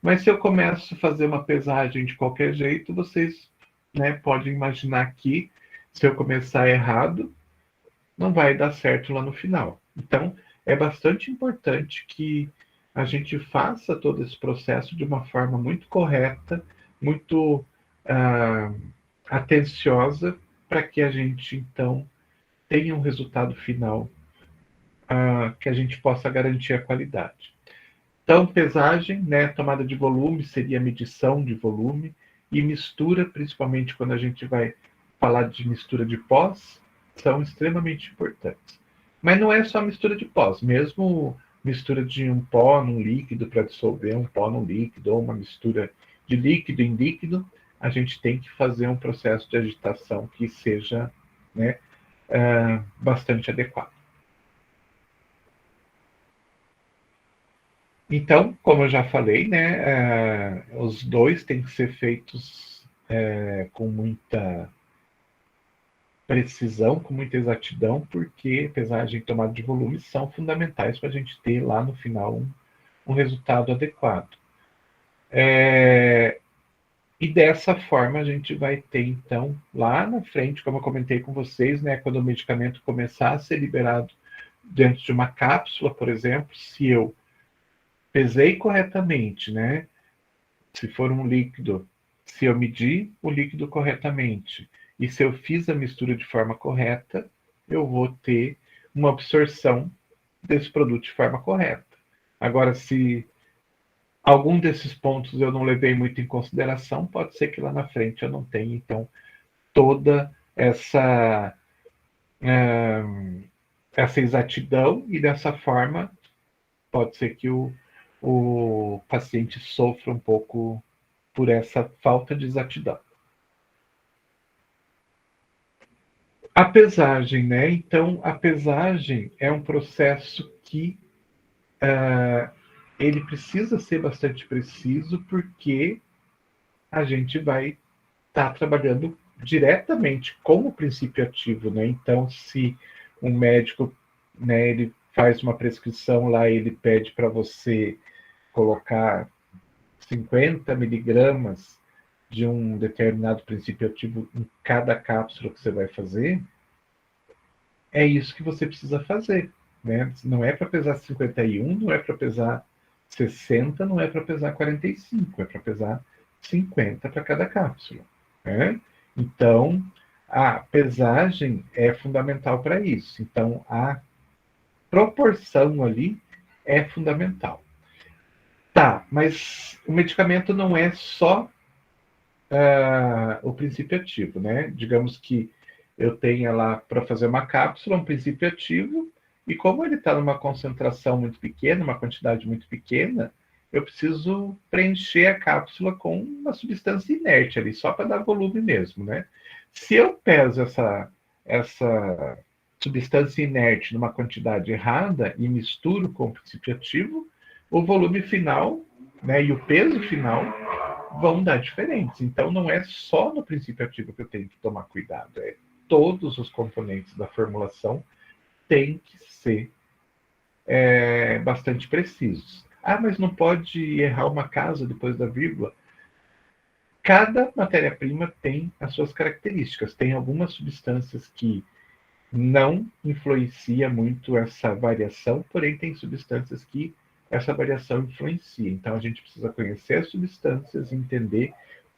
Mas se eu começo a fazer uma pesagem de qualquer jeito, vocês, né, podem imaginar que se eu começar errado, não vai dar certo lá no final. Então, é bastante importante que a gente faça todo esse processo de uma forma muito correta, muito atenciosa, para que a gente, então, tenha um resultado final que a gente possa garantir a qualidade. Então, pesagem, né, tomada de volume seria medição de volume, e mistura, principalmente quando a gente vai falar de mistura de pós, são extremamente importantes. Mas não é só mistura de pós, mesmo mistura de um pó num líquido para dissolver um pó num líquido, ou uma mistura de líquido em líquido, a gente tem que fazer um processo de agitação que seja, né, bastante adequado. Então, como eu já falei, né, os dois têm que ser feitos com muita precisão, com muita exatidão, porque pesagem e tomada de volume são fundamentais para a gente ter lá no final um resultado adequado. E dessa forma a gente vai ter, então, lá na frente, como eu comentei com vocês, né, quando o medicamento começar a ser liberado dentro de uma cápsula, por exemplo, se eu pesei corretamente, né, se for um líquido, se eu medir o líquido corretamente e se eu fiz a mistura de forma correta, eu vou ter uma absorção desse produto de forma correta. Agora, se algum desses pontos eu não levei muito em consideração, pode ser que lá na frente eu não tenha, então, toda essa exatidão, e dessa forma pode ser que o paciente sofra um pouco por essa falta de exatidão. A pesagem, né? Então, a pesagem é um processo que ele precisa ser bastante preciso, porque a gente vai estar trabalhando diretamente com o princípio ativo, né? Então, se um médico, né, ele faz uma prescrição lá, ele pede para você colocar 50 miligramas de um determinado princípio ativo em cada cápsula que você vai fazer, é isso que você precisa fazer, né? Não é para pesar 51, não é para pesar 60, não é para pesar 45, é para pesar 50 para cada cápsula, né? Então, a pesagem é fundamental para isso. Então, a proporção ali é fundamental. Tá, mas o medicamento não é só o princípio ativo, né? Digamos que eu tenha lá para fazer uma cápsula, um princípio ativo, e como ele está numa concentração muito pequena, uma quantidade muito pequena, eu preciso preencher a cápsula com uma substância inerte ali, só para dar volume mesmo, né? Se eu peso essa substância inerte numa quantidade errada e misturo com o princípio ativo, o volume final, né, e o peso final vão dar diferentes. Então, não é só no princípio ativo que eu tenho que tomar cuidado, é todos os componentes da formulação têm que ser bastante precisos. Ah, mas não pode errar uma casa depois da vírgula? Cada matéria-prima tem as suas características. Tem algumas substâncias que não influencia muito essa variação, porém tem substâncias que essa variação influencia. Então a gente precisa conhecer as substâncias, entender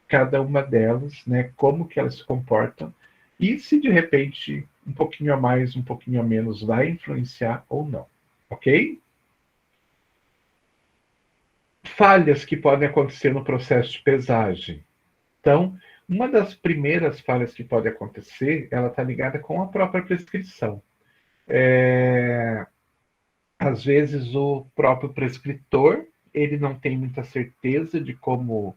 cada uma delas, né, como que elas se comportam, e se de repente um pouquinho a mais, um pouquinho a menos vai influenciar ou não, ok? Falhas que podem acontecer no processo de pesagem. Então, uma das primeiras falhas que pode acontecer, ela está ligada com a própria prescrição. Às vezes o próprio prescritor, ele não tem muita certeza de como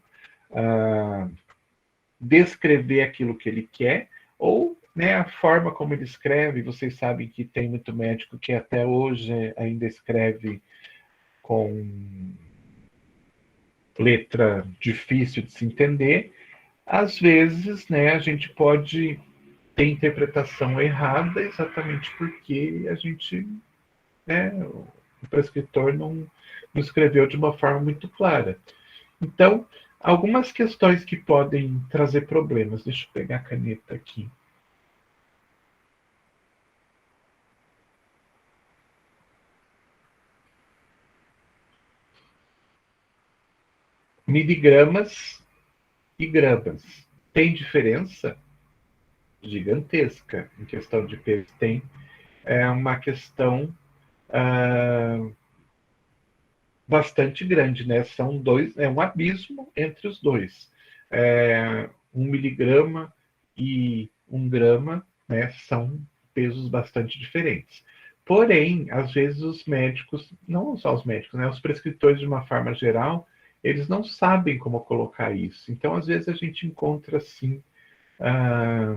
descrever aquilo que ele quer, ou, né, a forma como ele escreve. Vocês sabem que tem muito médico que até hoje ainda escreve com letra difícil de se entender. Às vezes, né, a gente pode ter interpretação errada, exatamente porque a gente, né, o prescritor não escreveu de uma forma muito clara. Então, algumas questões que podem trazer problemas. Deixa eu pegar a caneta aqui. Miligramas e gramas. Tem diferença gigantesca em questão de peso. Tem uma questão bastante grande, né? São dois, é um abismo entre os dois. 1 miligrama e 1 grama, né, são pesos bastante diferentes. Porém, às vezes os médicos, não só os médicos, né, os prescritores de uma forma geral, eles não sabem como colocar isso. Então, às vezes a gente encontra assim. ah,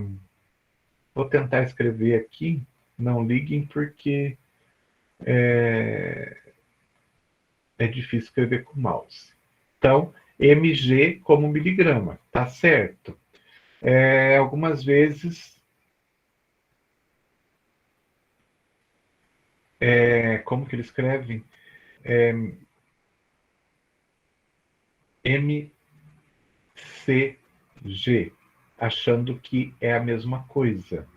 Vou tentar escrever aqui. Não liguem porque é difícil escrever com mouse. Então, mg como miligrama, tá certo? Algumas vezes, como que eles escrevem? MCG, achando que é a mesma coisa.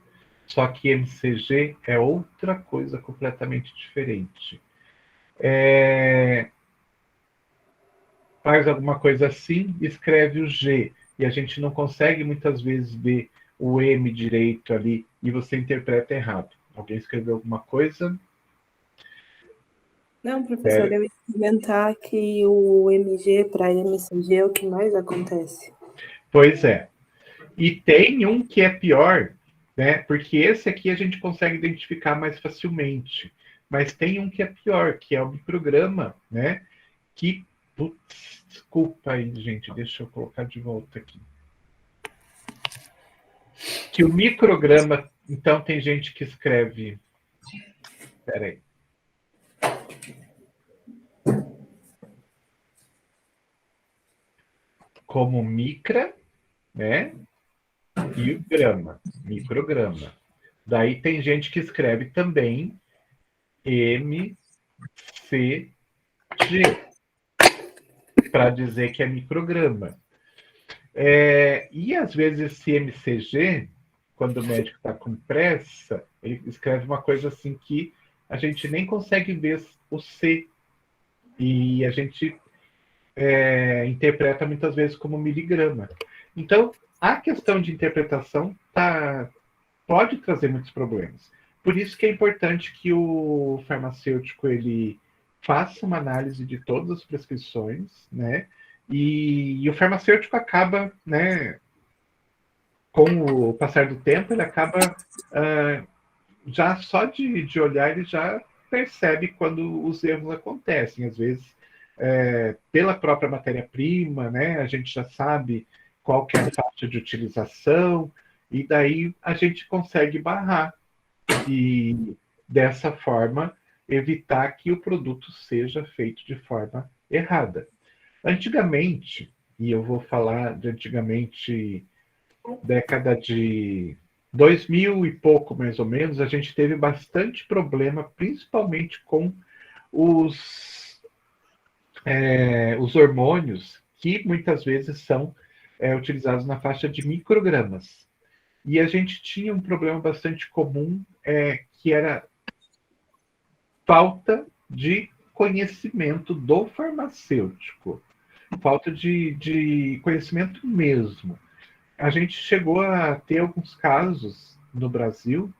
Só que MCG é outra coisa completamente diferente. Faz alguma coisa assim, escreve o G, e a gente não consegue muitas vezes ver o M direito ali, e você interpreta errado. Alguém escreveu alguma coisa? Não, professor, eu ia comentar que o MG para MCG é o que mais acontece. Pois é. E tem um que é pior, né? Porque esse aqui a gente consegue identificar mais facilmente. Mas tem um que é pior, que é o micrograma, né? Que, putz, desculpa aí, gente, deixa eu colocar de volta aqui. Que o micrograma, então tem gente que escreve. Peraí. Como micra, né? E o grama, micrograma. Daí tem gente que escreve também MCG para dizer que é micrograma. E às vezes esse MCG, quando o médico está com pressa, ele escreve uma coisa assim que a gente nem consegue ver o C. E a gente interpreta muitas vezes como miligrama. Então, a questão de interpretação pode trazer muitos problemas. Por isso que é importante que o farmacêutico ele faça uma análise de todas as prescrições, né? E o farmacêutico acaba, né, com o passar do tempo, ele acaba já só de olhar, ele já percebe quando os erros acontecem. Às vezes, pela própria matéria-prima, né, a gente já sabe qual que é a faixa de utilização, e daí a gente consegue barrar e, dessa forma, evitar que o produto seja feito de forma errada. Antigamente, e eu vou falar de antigamente, década de 2000 e pouco, mais ou menos, a gente teve bastante problema, principalmente com os hormônios, que muitas vezes são utilizados na faixa de microgramas. E a gente tinha um problema bastante comum, que era falta de conhecimento do farmacêutico, falta de conhecimento mesmo. A gente chegou a ter alguns casos no Brasil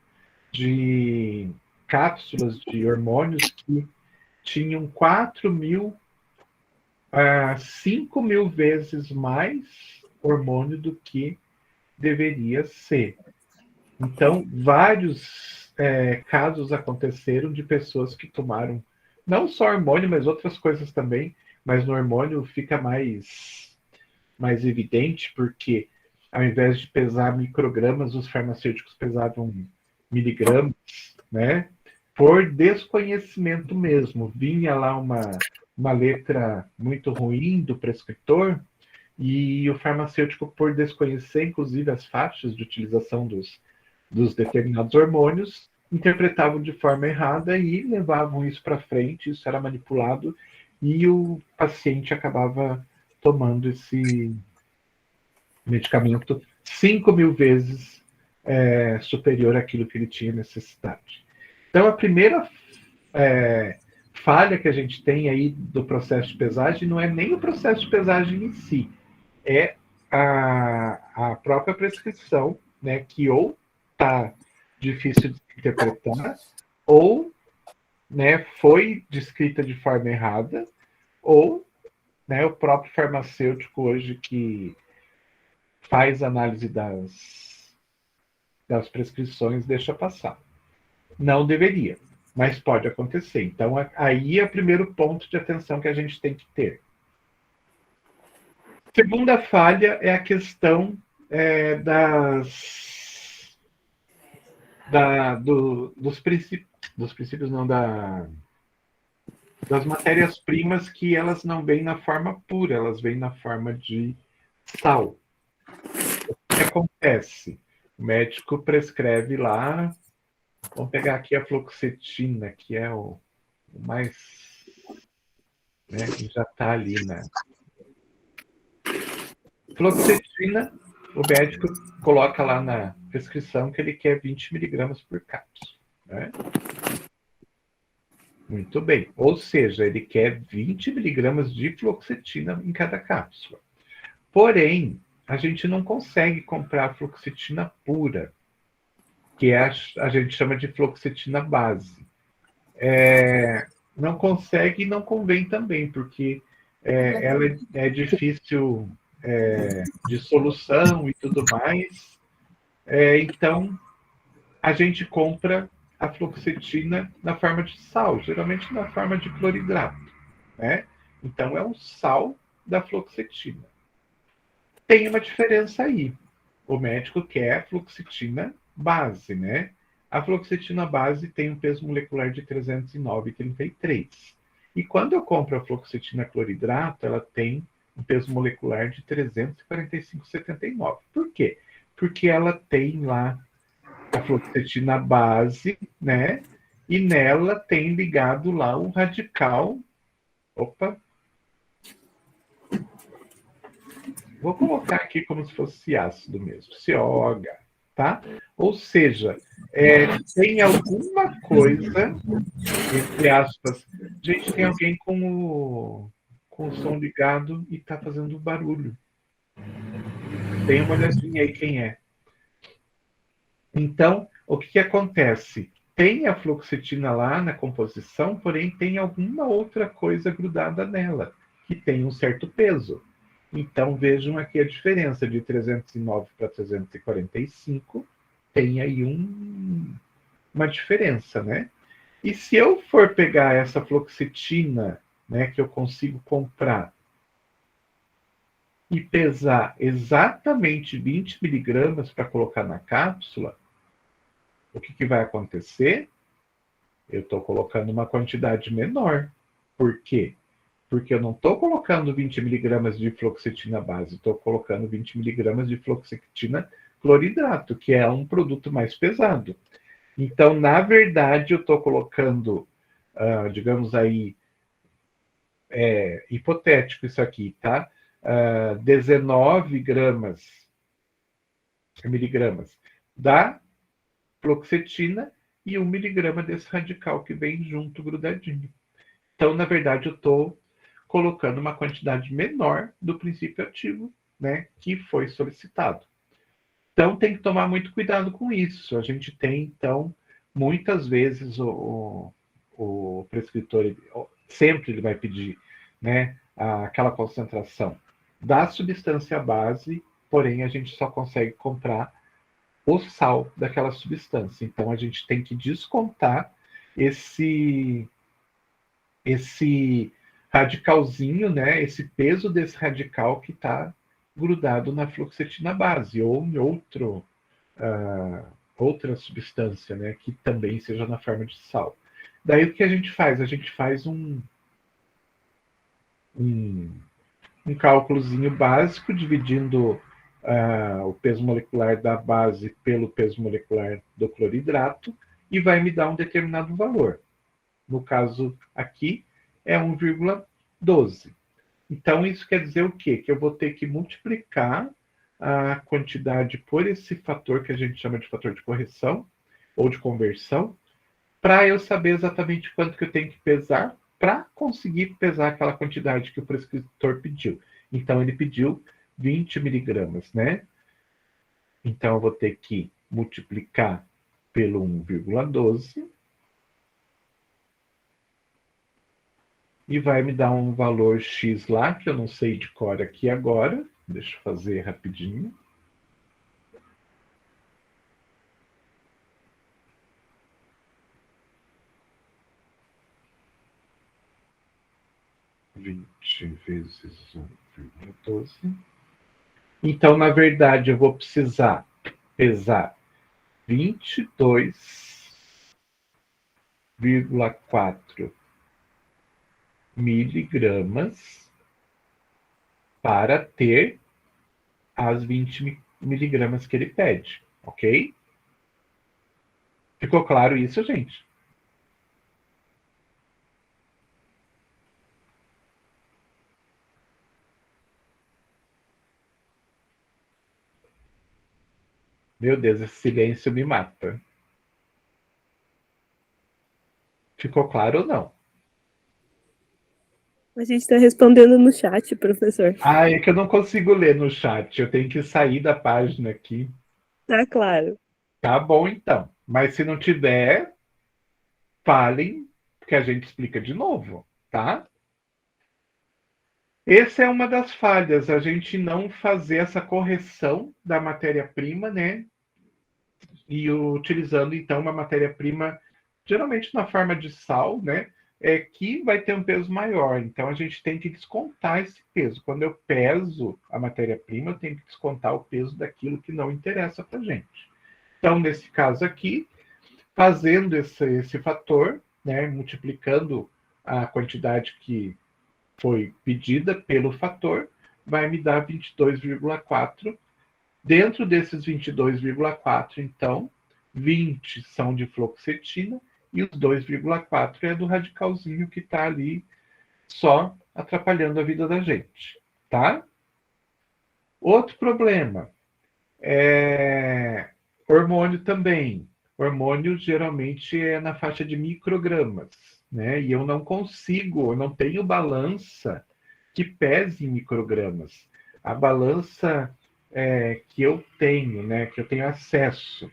de cápsulas de hormônios que tinham 4.000 a 5.000 vezes mais hormônio do que deveria ser. Então, vários casos aconteceram de pessoas que tomaram não só hormônio, mas outras coisas também, mas no hormônio fica mais evidente, porque ao invés de pesar microgramas, os farmacêuticos pesavam miligramas, né? Por desconhecimento mesmo. Vinha lá uma letra muito ruim do prescritor, e o farmacêutico, por desconhecer, inclusive, as faixas de utilização dos determinados hormônios, interpretavam de forma errada e levavam isso para frente, isso era manipulado, e o paciente acabava tomando esse medicamento 5.000 vezes superior àquilo que ele tinha necessidade. Então, a primeira falha que a gente tem aí do processo de pesagem não é nem o processo de pesagem em si, é a própria prescrição, né, que ou está difícil de interpretar, ou, né, foi descrita de forma errada, ou, né, o próprio farmacêutico hoje que faz análise das prescrições deixa passar. Não deveria, mas pode acontecer. Então, aí é o primeiro ponto de atenção que a gente tem que ter. Segunda falha é a questão dos princípios não, das matérias-primas que elas não vêm na forma pura, elas vêm na forma de sal. O que acontece? O médico prescreve lá, vamos pegar aqui a fluoxetina, que é o mais, né, que já está ali, né? Fluoxetina, o médico coloca lá na prescrição que ele quer 20 miligramas por cápsula, né? Muito bem. Ou seja, ele quer 20 miligramas de fluoxetina em cada cápsula. Porém, a gente não consegue comprar fluoxetina pura, que a gente chama de fluoxetina base. Não consegue e não convém também, porque ela é difícil de solução e tudo mais. Então, a gente compra a fluoxetina na forma de sal, geralmente na forma de cloridrato, né? Então, é um sal da fluoxetina. Tem uma diferença aí. O médico quer a fluoxetina base, né? A fluoxetina base tem um peso molecular de 309,33. E quando eu compro a fluoxetina cloridrato, ela tem um peso molecular de 345,79. Por quê? Porque ela tem lá a fluoxetina base, né? E nela tem ligado lá um radical. Opa! Vou colocar aqui como se fosse ácido mesmo, COH, tá? Ou seja, tem alguma coisa, entre aspas. Gente, tem alguém com o som ligado e está fazendo barulho. Tem uma olhadinha aí quem é. Então, o que acontece? Tem a fluoxetina lá na composição, porém tem alguma outra coisa grudada nela, que tem um certo peso. Então, vejam aqui a diferença de 309 para 345, tem aí uma diferença, né? E se eu for pegar essa fluoxetina, né, que eu consigo comprar, e pesar exatamente 20 miligramas para colocar na cápsula, o que vai acontecer? Eu estou colocando uma quantidade menor. Por quê? Porque eu não estou colocando 20 miligramas de fluoxetina base, estou colocando 20 miligramas de fluoxetina cloridrato, que é um produto mais pesado. Então, na verdade, eu estou colocando, digamos aí, hipotético isso aqui, tá? 19 miligramas da fluoxetina e 1 miligrama desse radical que vem junto grudadinho. Então, na verdade, eu estou colocando uma quantidade menor do princípio ativo, né, que foi solicitado. Então, tem que tomar muito cuidado com isso. A gente tem, então, muitas vezes o prescritor, sempre ele vai pedir, né, aquela concentração da substância base, porém a gente só consegue comprar o sal daquela substância. Então, a gente tem que descontar esse radicalzinho, né, esse peso desse radical que está grudado na fluoxetina base ou em outra substância, né, que também seja na forma de sal. Daí o que a gente faz? A gente faz um cálculozinho básico, dividindo o peso molecular da base pelo peso molecular do cloridrato, e vai me dar um determinado valor. No caso aqui, é 1,12. Então, isso quer dizer o quê? Que eu vou ter que multiplicar a quantidade por esse fator que a gente chama de fator de correção ou de conversão, para eu saber exatamente quanto que eu tenho que pesar para conseguir pesar aquela quantidade que o prescritor pediu. Então, ele pediu 20 miligramas, né? Então, eu vou ter que multiplicar pelo 1,12 e vai me dar um valor X lá, que eu não sei de cor aqui agora. Deixa eu fazer rapidinho. Vinte vezes 1,12. Então, na verdade, eu vou precisar pesar 22,4 miligramas para ter as 20 miligramas que ele pede, ok? Ficou claro isso, gente? Meu Deus, esse silêncio me mata. Ficou claro ou não? A gente está respondendo no chat, professor. Ah, é que eu não consigo ler no chat. Eu tenho que sair da página aqui. Tá claro. Tá bom, então. Mas se não tiver, falem, que a gente explica de novo, tá? Essa é uma das falhas, a gente não fazer essa correção da matéria-prima, né? E utilizando, então, uma matéria-prima, geralmente na forma de sal, né? Que vai ter um peso maior. Então, a gente tem que descontar esse peso. Quando eu peso a matéria-prima, eu tenho que descontar o peso daquilo que não interessa para a gente. Então, nesse caso aqui, fazendo esse fator, né? Multiplicando a quantidade que foi pedida pelo fator, vai me dar 22,4. Dentro desses 22,4, então, 20 são de fluoxetina e os 2,4 é do radicalzinho que está ali só atrapalhando a vida da gente, tá? Outro problema é hormônio também. Hormônio geralmente é na faixa de microgramas, né? E eu não consigo, eu não tenho balança que pese em microgramas. A balança que eu tenho, né, que eu tenho acesso.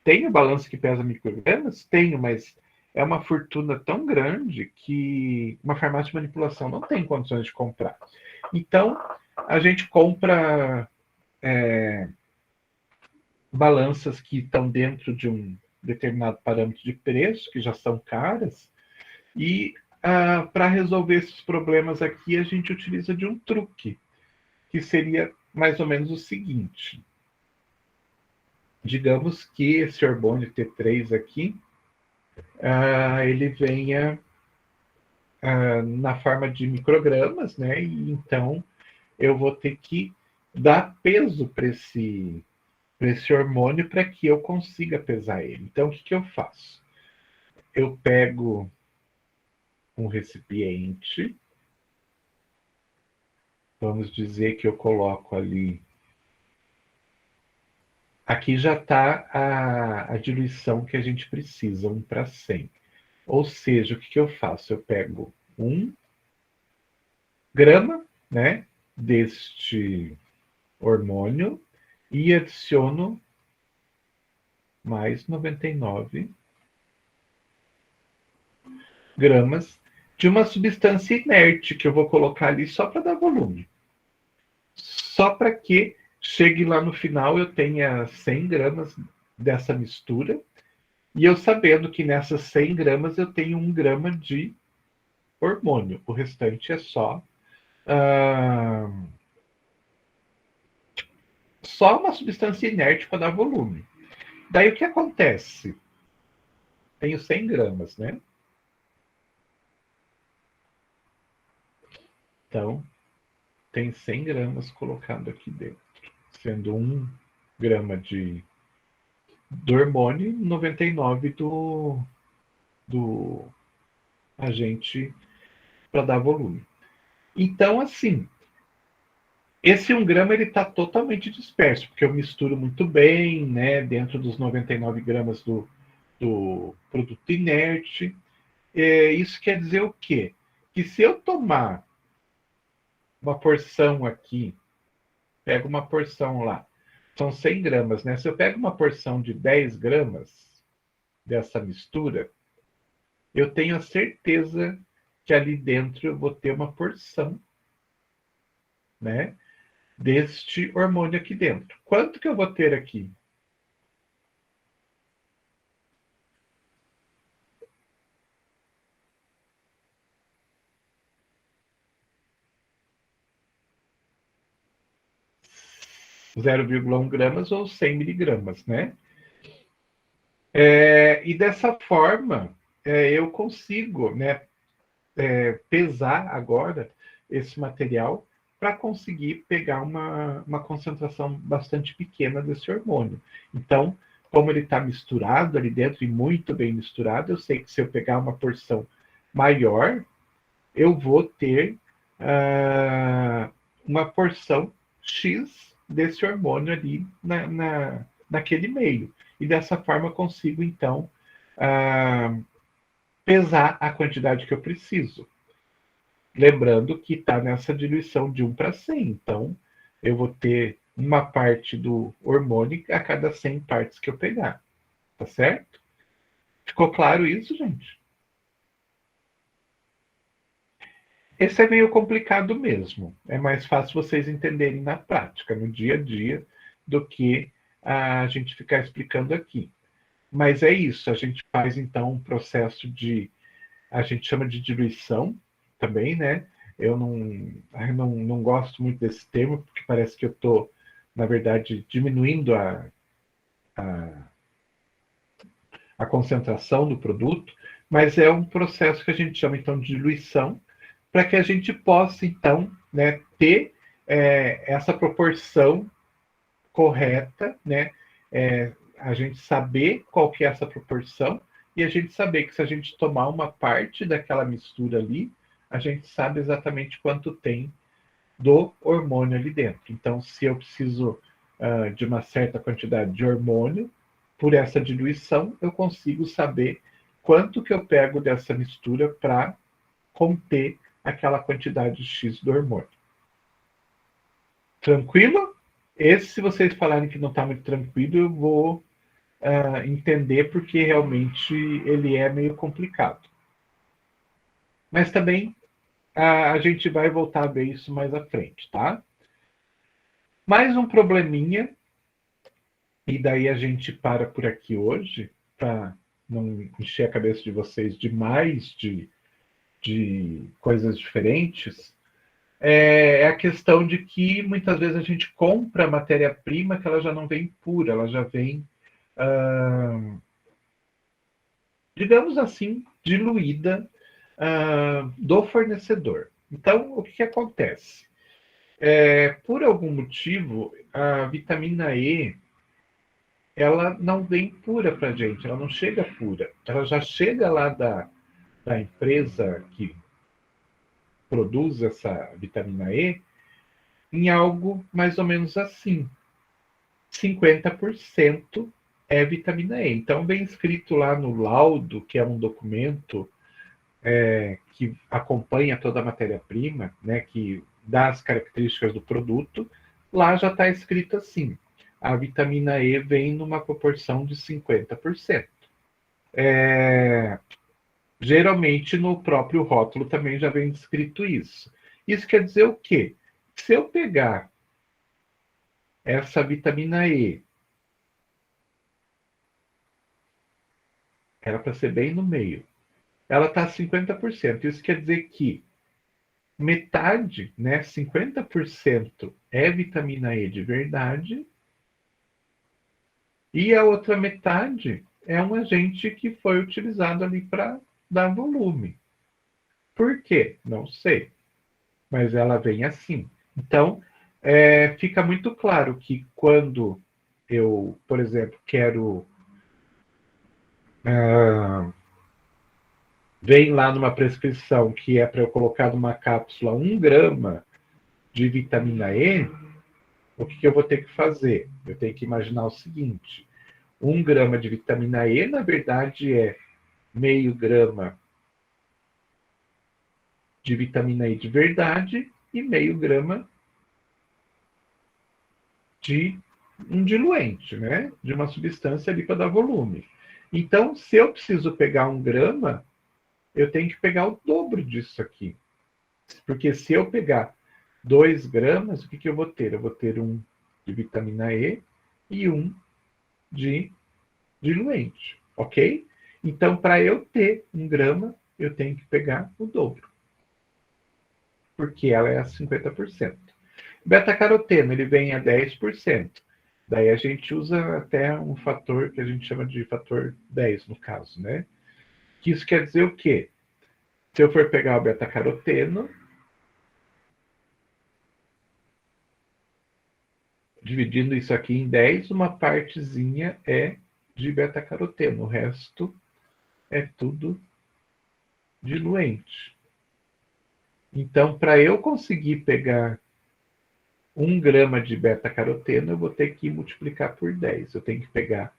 Tenho balança que pesa microgramas? Tenho, mas é uma fortuna tão grande que uma farmácia de manipulação não tem condições de comprar. Então, a gente compra balanças que estão dentro de um determinado parâmetro de preço, que já são caras, e para resolver esses problemas aqui, a gente utiliza de um truque, que seria mais ou menos o seguinte. Digamos que esse hormônio T3 aqui, ele venha na forma de microgramas, né? E então eu vou ter que dar peso para esse hormônio para que eu consiga pesar ele. Então, o que eu faço? Eu pego um recipiente, vamos dizer que eu coloco ali. Aqui já está a diluição que a gente precisa, 1:100. Ou seja, o que eu faço? Eu pego 1 grama, né, deste hormônio e adiciono mais 99 gramas de uma substância inerte que eu vou colocar ali só para dar volume. Só para que chegue lá no final eu tenha 100 gramas dessa mistura e eu sabendo que nessas 100 gramas eu tenho 1 grama de hormônio. O restante é só uma substância inerte para dar volume. Daí o que acontece? Tenho 100 gramas, né? Então, tem 100 gramas colocado aqui dentro, sendo 1 grama do hormônio e 99 do agente para dar volume. Então, assim, esse 1 grama ele está totalmente disperso, porque eu misturo muito bem, né, dentro dos 99 gramas do produto inerte. Isso quer dizer o quê? Que se eu tomar uma porção aqui, pego uma porção lá, são 100 gramas, né? Se eu pego uma porção de 10 gramas dessa mistura, eu tenho a certeza que ali dentro eu vou ter uma porção, né, deste hormônio aqui dentro. Quanto que eu vou ter aqui? — 0,1 gramas ou 100 miligramas, né? E dessa forma, eu consigo, né, pesar agora esse material para conseguir pegar uma concentração bastante pequena desse hormônio. Então, como ele está misturado ali dentro e muito bem misturado, eu sei que se eu pegar uma porção maior, eu vou ter uma porção X desse hormônio ali naquele meio. E dessa forma eu consigo, então, pesar a quantidade que eu preciso. Lembrando que está nessa diluição de 1 para 100. Então, eu vou ter uma parte do hormônio a cada 100 partes que eu pegar. Tá certo? Ficou claro isso, gente? Esse é meio complicado mesmo. É mais fácil vocês entenderem na prática, no dia a dia, do que a gente ficar explicando aqui. Mas é isso, a gente faz então um processo a gente chama de diluição também, né? Eu não gosto muito desse termo, porque parece que eu estou, na verdade, diminuindo a concentração do produto, mas é um processo que a gente chama então de diluição, para que a gente possa, então, né, ter essa proporção correta, né? A gente saber qual que é essa proporção e a gente saber que se a gente tomar uma parte daquela mistura ali, a gente sabe exatamente quanto tem do hormônio ali dentro. Então, se eu preciso de uma certa quantidade de hormônio, por essa diluição, eu consigo saber quanto que eu pego dessa mistura para conter aquela quantidade X do hormônio. Tranquilo? Esse, se vocês falarem que não está muito tranquilo, eu vou entender, porque realmente ele é meio complicado. Mas também a gente vai voltar a ver isso mais à frente, tá? Mais um probleminha, e daí a gente para por aqui hoje, para não encher a cabeça de vocês demais de coisas diferentes. É a questão de que muitas vezes a gente compra matéria-prima que ela já não vem pura, ela já vem, digamos assim, diluída do fornecedor. Então, o que acontece? Por algum motivo, a vitamina E ela não vem pura para a gente, ela não chega pura. Ela já chega lá da empresa que produz essa vitamina E em algo mais ou menos assim: 50% é vitamina E. Então, vem escrito lá no laudo, que é um documento que acompanha toda a matéria-prima, né, que dá as características do produto, lá já está escrito assim: a vitamina E vem numa proporção de 50%. Geralmente, no próprio rótulo também já vem escrito isso. Isso quer dizer o quê? Se eu pegar essa vitamina E, era para ser bem no meio, ela está 50%. Isso quer dizer que metade, né, 50% é vitamina E de verdade, e a outra metade é um agente que foi utilizado ali para dar volume. Por quê? Não sei, mas ela vem assim. Então, fica muito claro que quando eu, por exemplo, quero vem lá numa prescrição que é para eu colocar numa cápsula 1 grama de vitamina E, o que eu vou ter que fazer? Eu tenho que imaginar o seguinte: 1 grama de vitamina E, na verdade, é meio grama de vitamina E de verdade e meio grama de um diluente, né? De uma substância ali para dar volume. Então, se eu preciso pegar 1 grama, eu tenho que pegar o dobro disso aqui. Porque se eu pegar 2 gramas, o que eu vou ter? Eu vou ter um de vitamina E e um de diluente, ok? Então, para eu ter 1 grama, eu tenho que pegar o dobro, porque ela é a 50%. Beta-caroteno, ele vem a 10%. Daí a gente usa até um fator que a gente chama de fator 10, no caso, né? Que isso quer dizer o quê? Se eu for pegar o beta-caroteno, dividindo isso aqui em 10, uma partezinha é de beta-caroteno, o resto é tudo diluente. Então, para eu conseguir pegar 1 grama de beta-caroteno, eu vou ter que multiplicar por 10. Eu tenho que pegar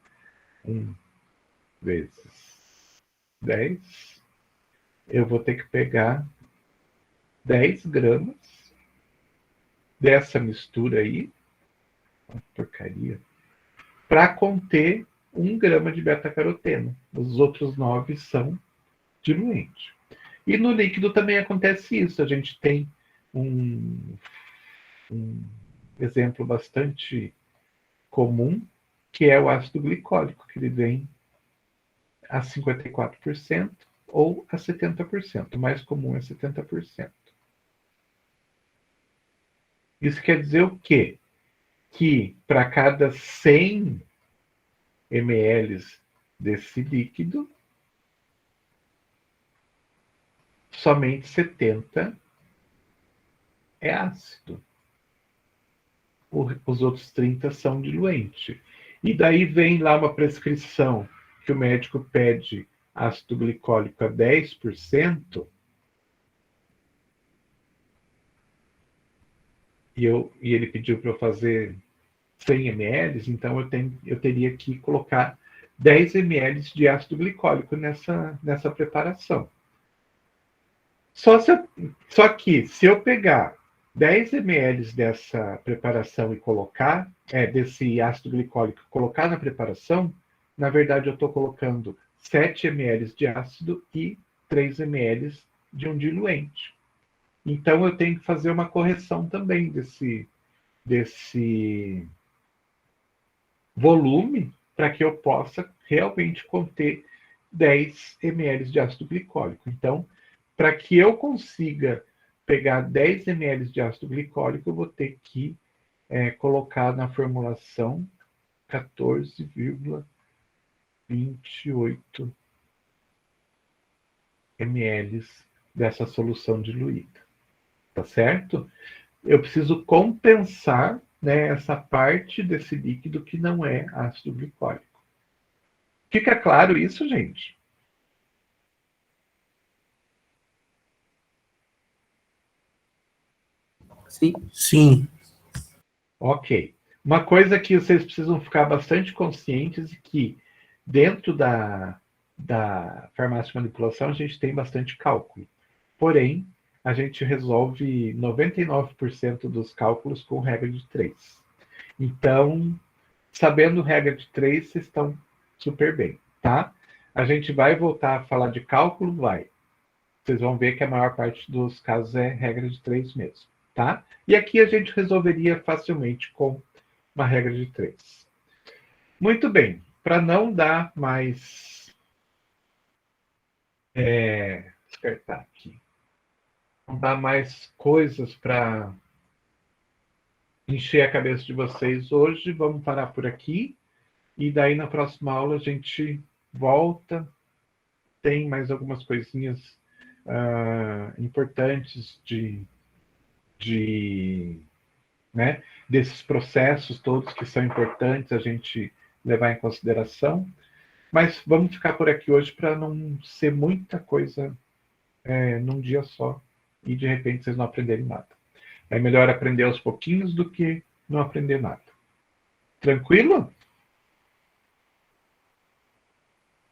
1 vezes 10. Eu vou ter que pegar 10 gramas dessa mistura aí, porcaria, para conter 1 grama de beta-caroteno. Os outros 9 são diluentes. E no líquido também acontece isso. A gente tem um exemplo bastante comum, que é o ácido glicólico, que ele vem a 54% ou a 70%. O mais comum é 70%. Isso quer dizer o quê? Que para cada 100 ml desse líquido, somente 70 é ácido. Os outros 30 são diluente. E daí vem lá uma prescrição que o médico pede ácido glicólico a 10%, e ele pediu para eu fazer 100 ml, então eu teria que colocar 10 ml de ácido glicólico nessa preparação. Só que, se eu pegar 10 ml dessa preparação e colocar, desse ácido glicólico, colocar na preparação, na verdade eu estou colocando 7 ml de ácido e 3 ml de um diluente. Então eu tenho que fazer uma correção também desse volume para que eu possa realmente conter 10 ml de ácido glicólico. Então, para que eu consiga pegar 10 ml de ácido glicólico, eu vou ter que colocar na formulação 14,28 ml dessa solução diluída. Tá certo? Eu preciso compensar, né, essa parte desse líquido que não é ácido glicólico. Fica claro isso, gente? Sim. Sim. Ok. Uma coisa que vocês precisam ficar bastante conscientes é que dentro da farmácia de manipulação a gente tem bastante cálculo. Porém, a gente resolve 99% dos cálculos com regra de 3. Então, sabendo regra de 3, vocês estão super bem, tá? A gente vai voltar a falar de cálculo? Vai. Vocês vão ver que a maior parte dos casos é regra de 3 mesmo, tá? E aqui a gente resolveria facilmente com uma regra de 3. Muito bem. Para não dar mais... descartar aqui. Não dar mais coisas para encher a cabeça de vocês hoje, vamos parar por aqui. E daí na próxima aula a gente volta. Tem mais algumas coisinhas importantes né, desses processos todos que são importantes a gente levar em consideração. Mas vamos ficar por aqui hoje para não ser muita coisa num dia só e de repente vocês não aprenderem nada. É melhor aprender aos pouquinhos do que não aprender nada. Tranquilo?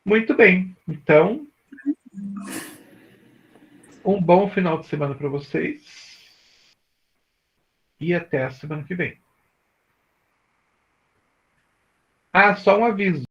Muito bem. Então, um bom final de semana para vocês e até a semana que vem. Ah, só um aviso.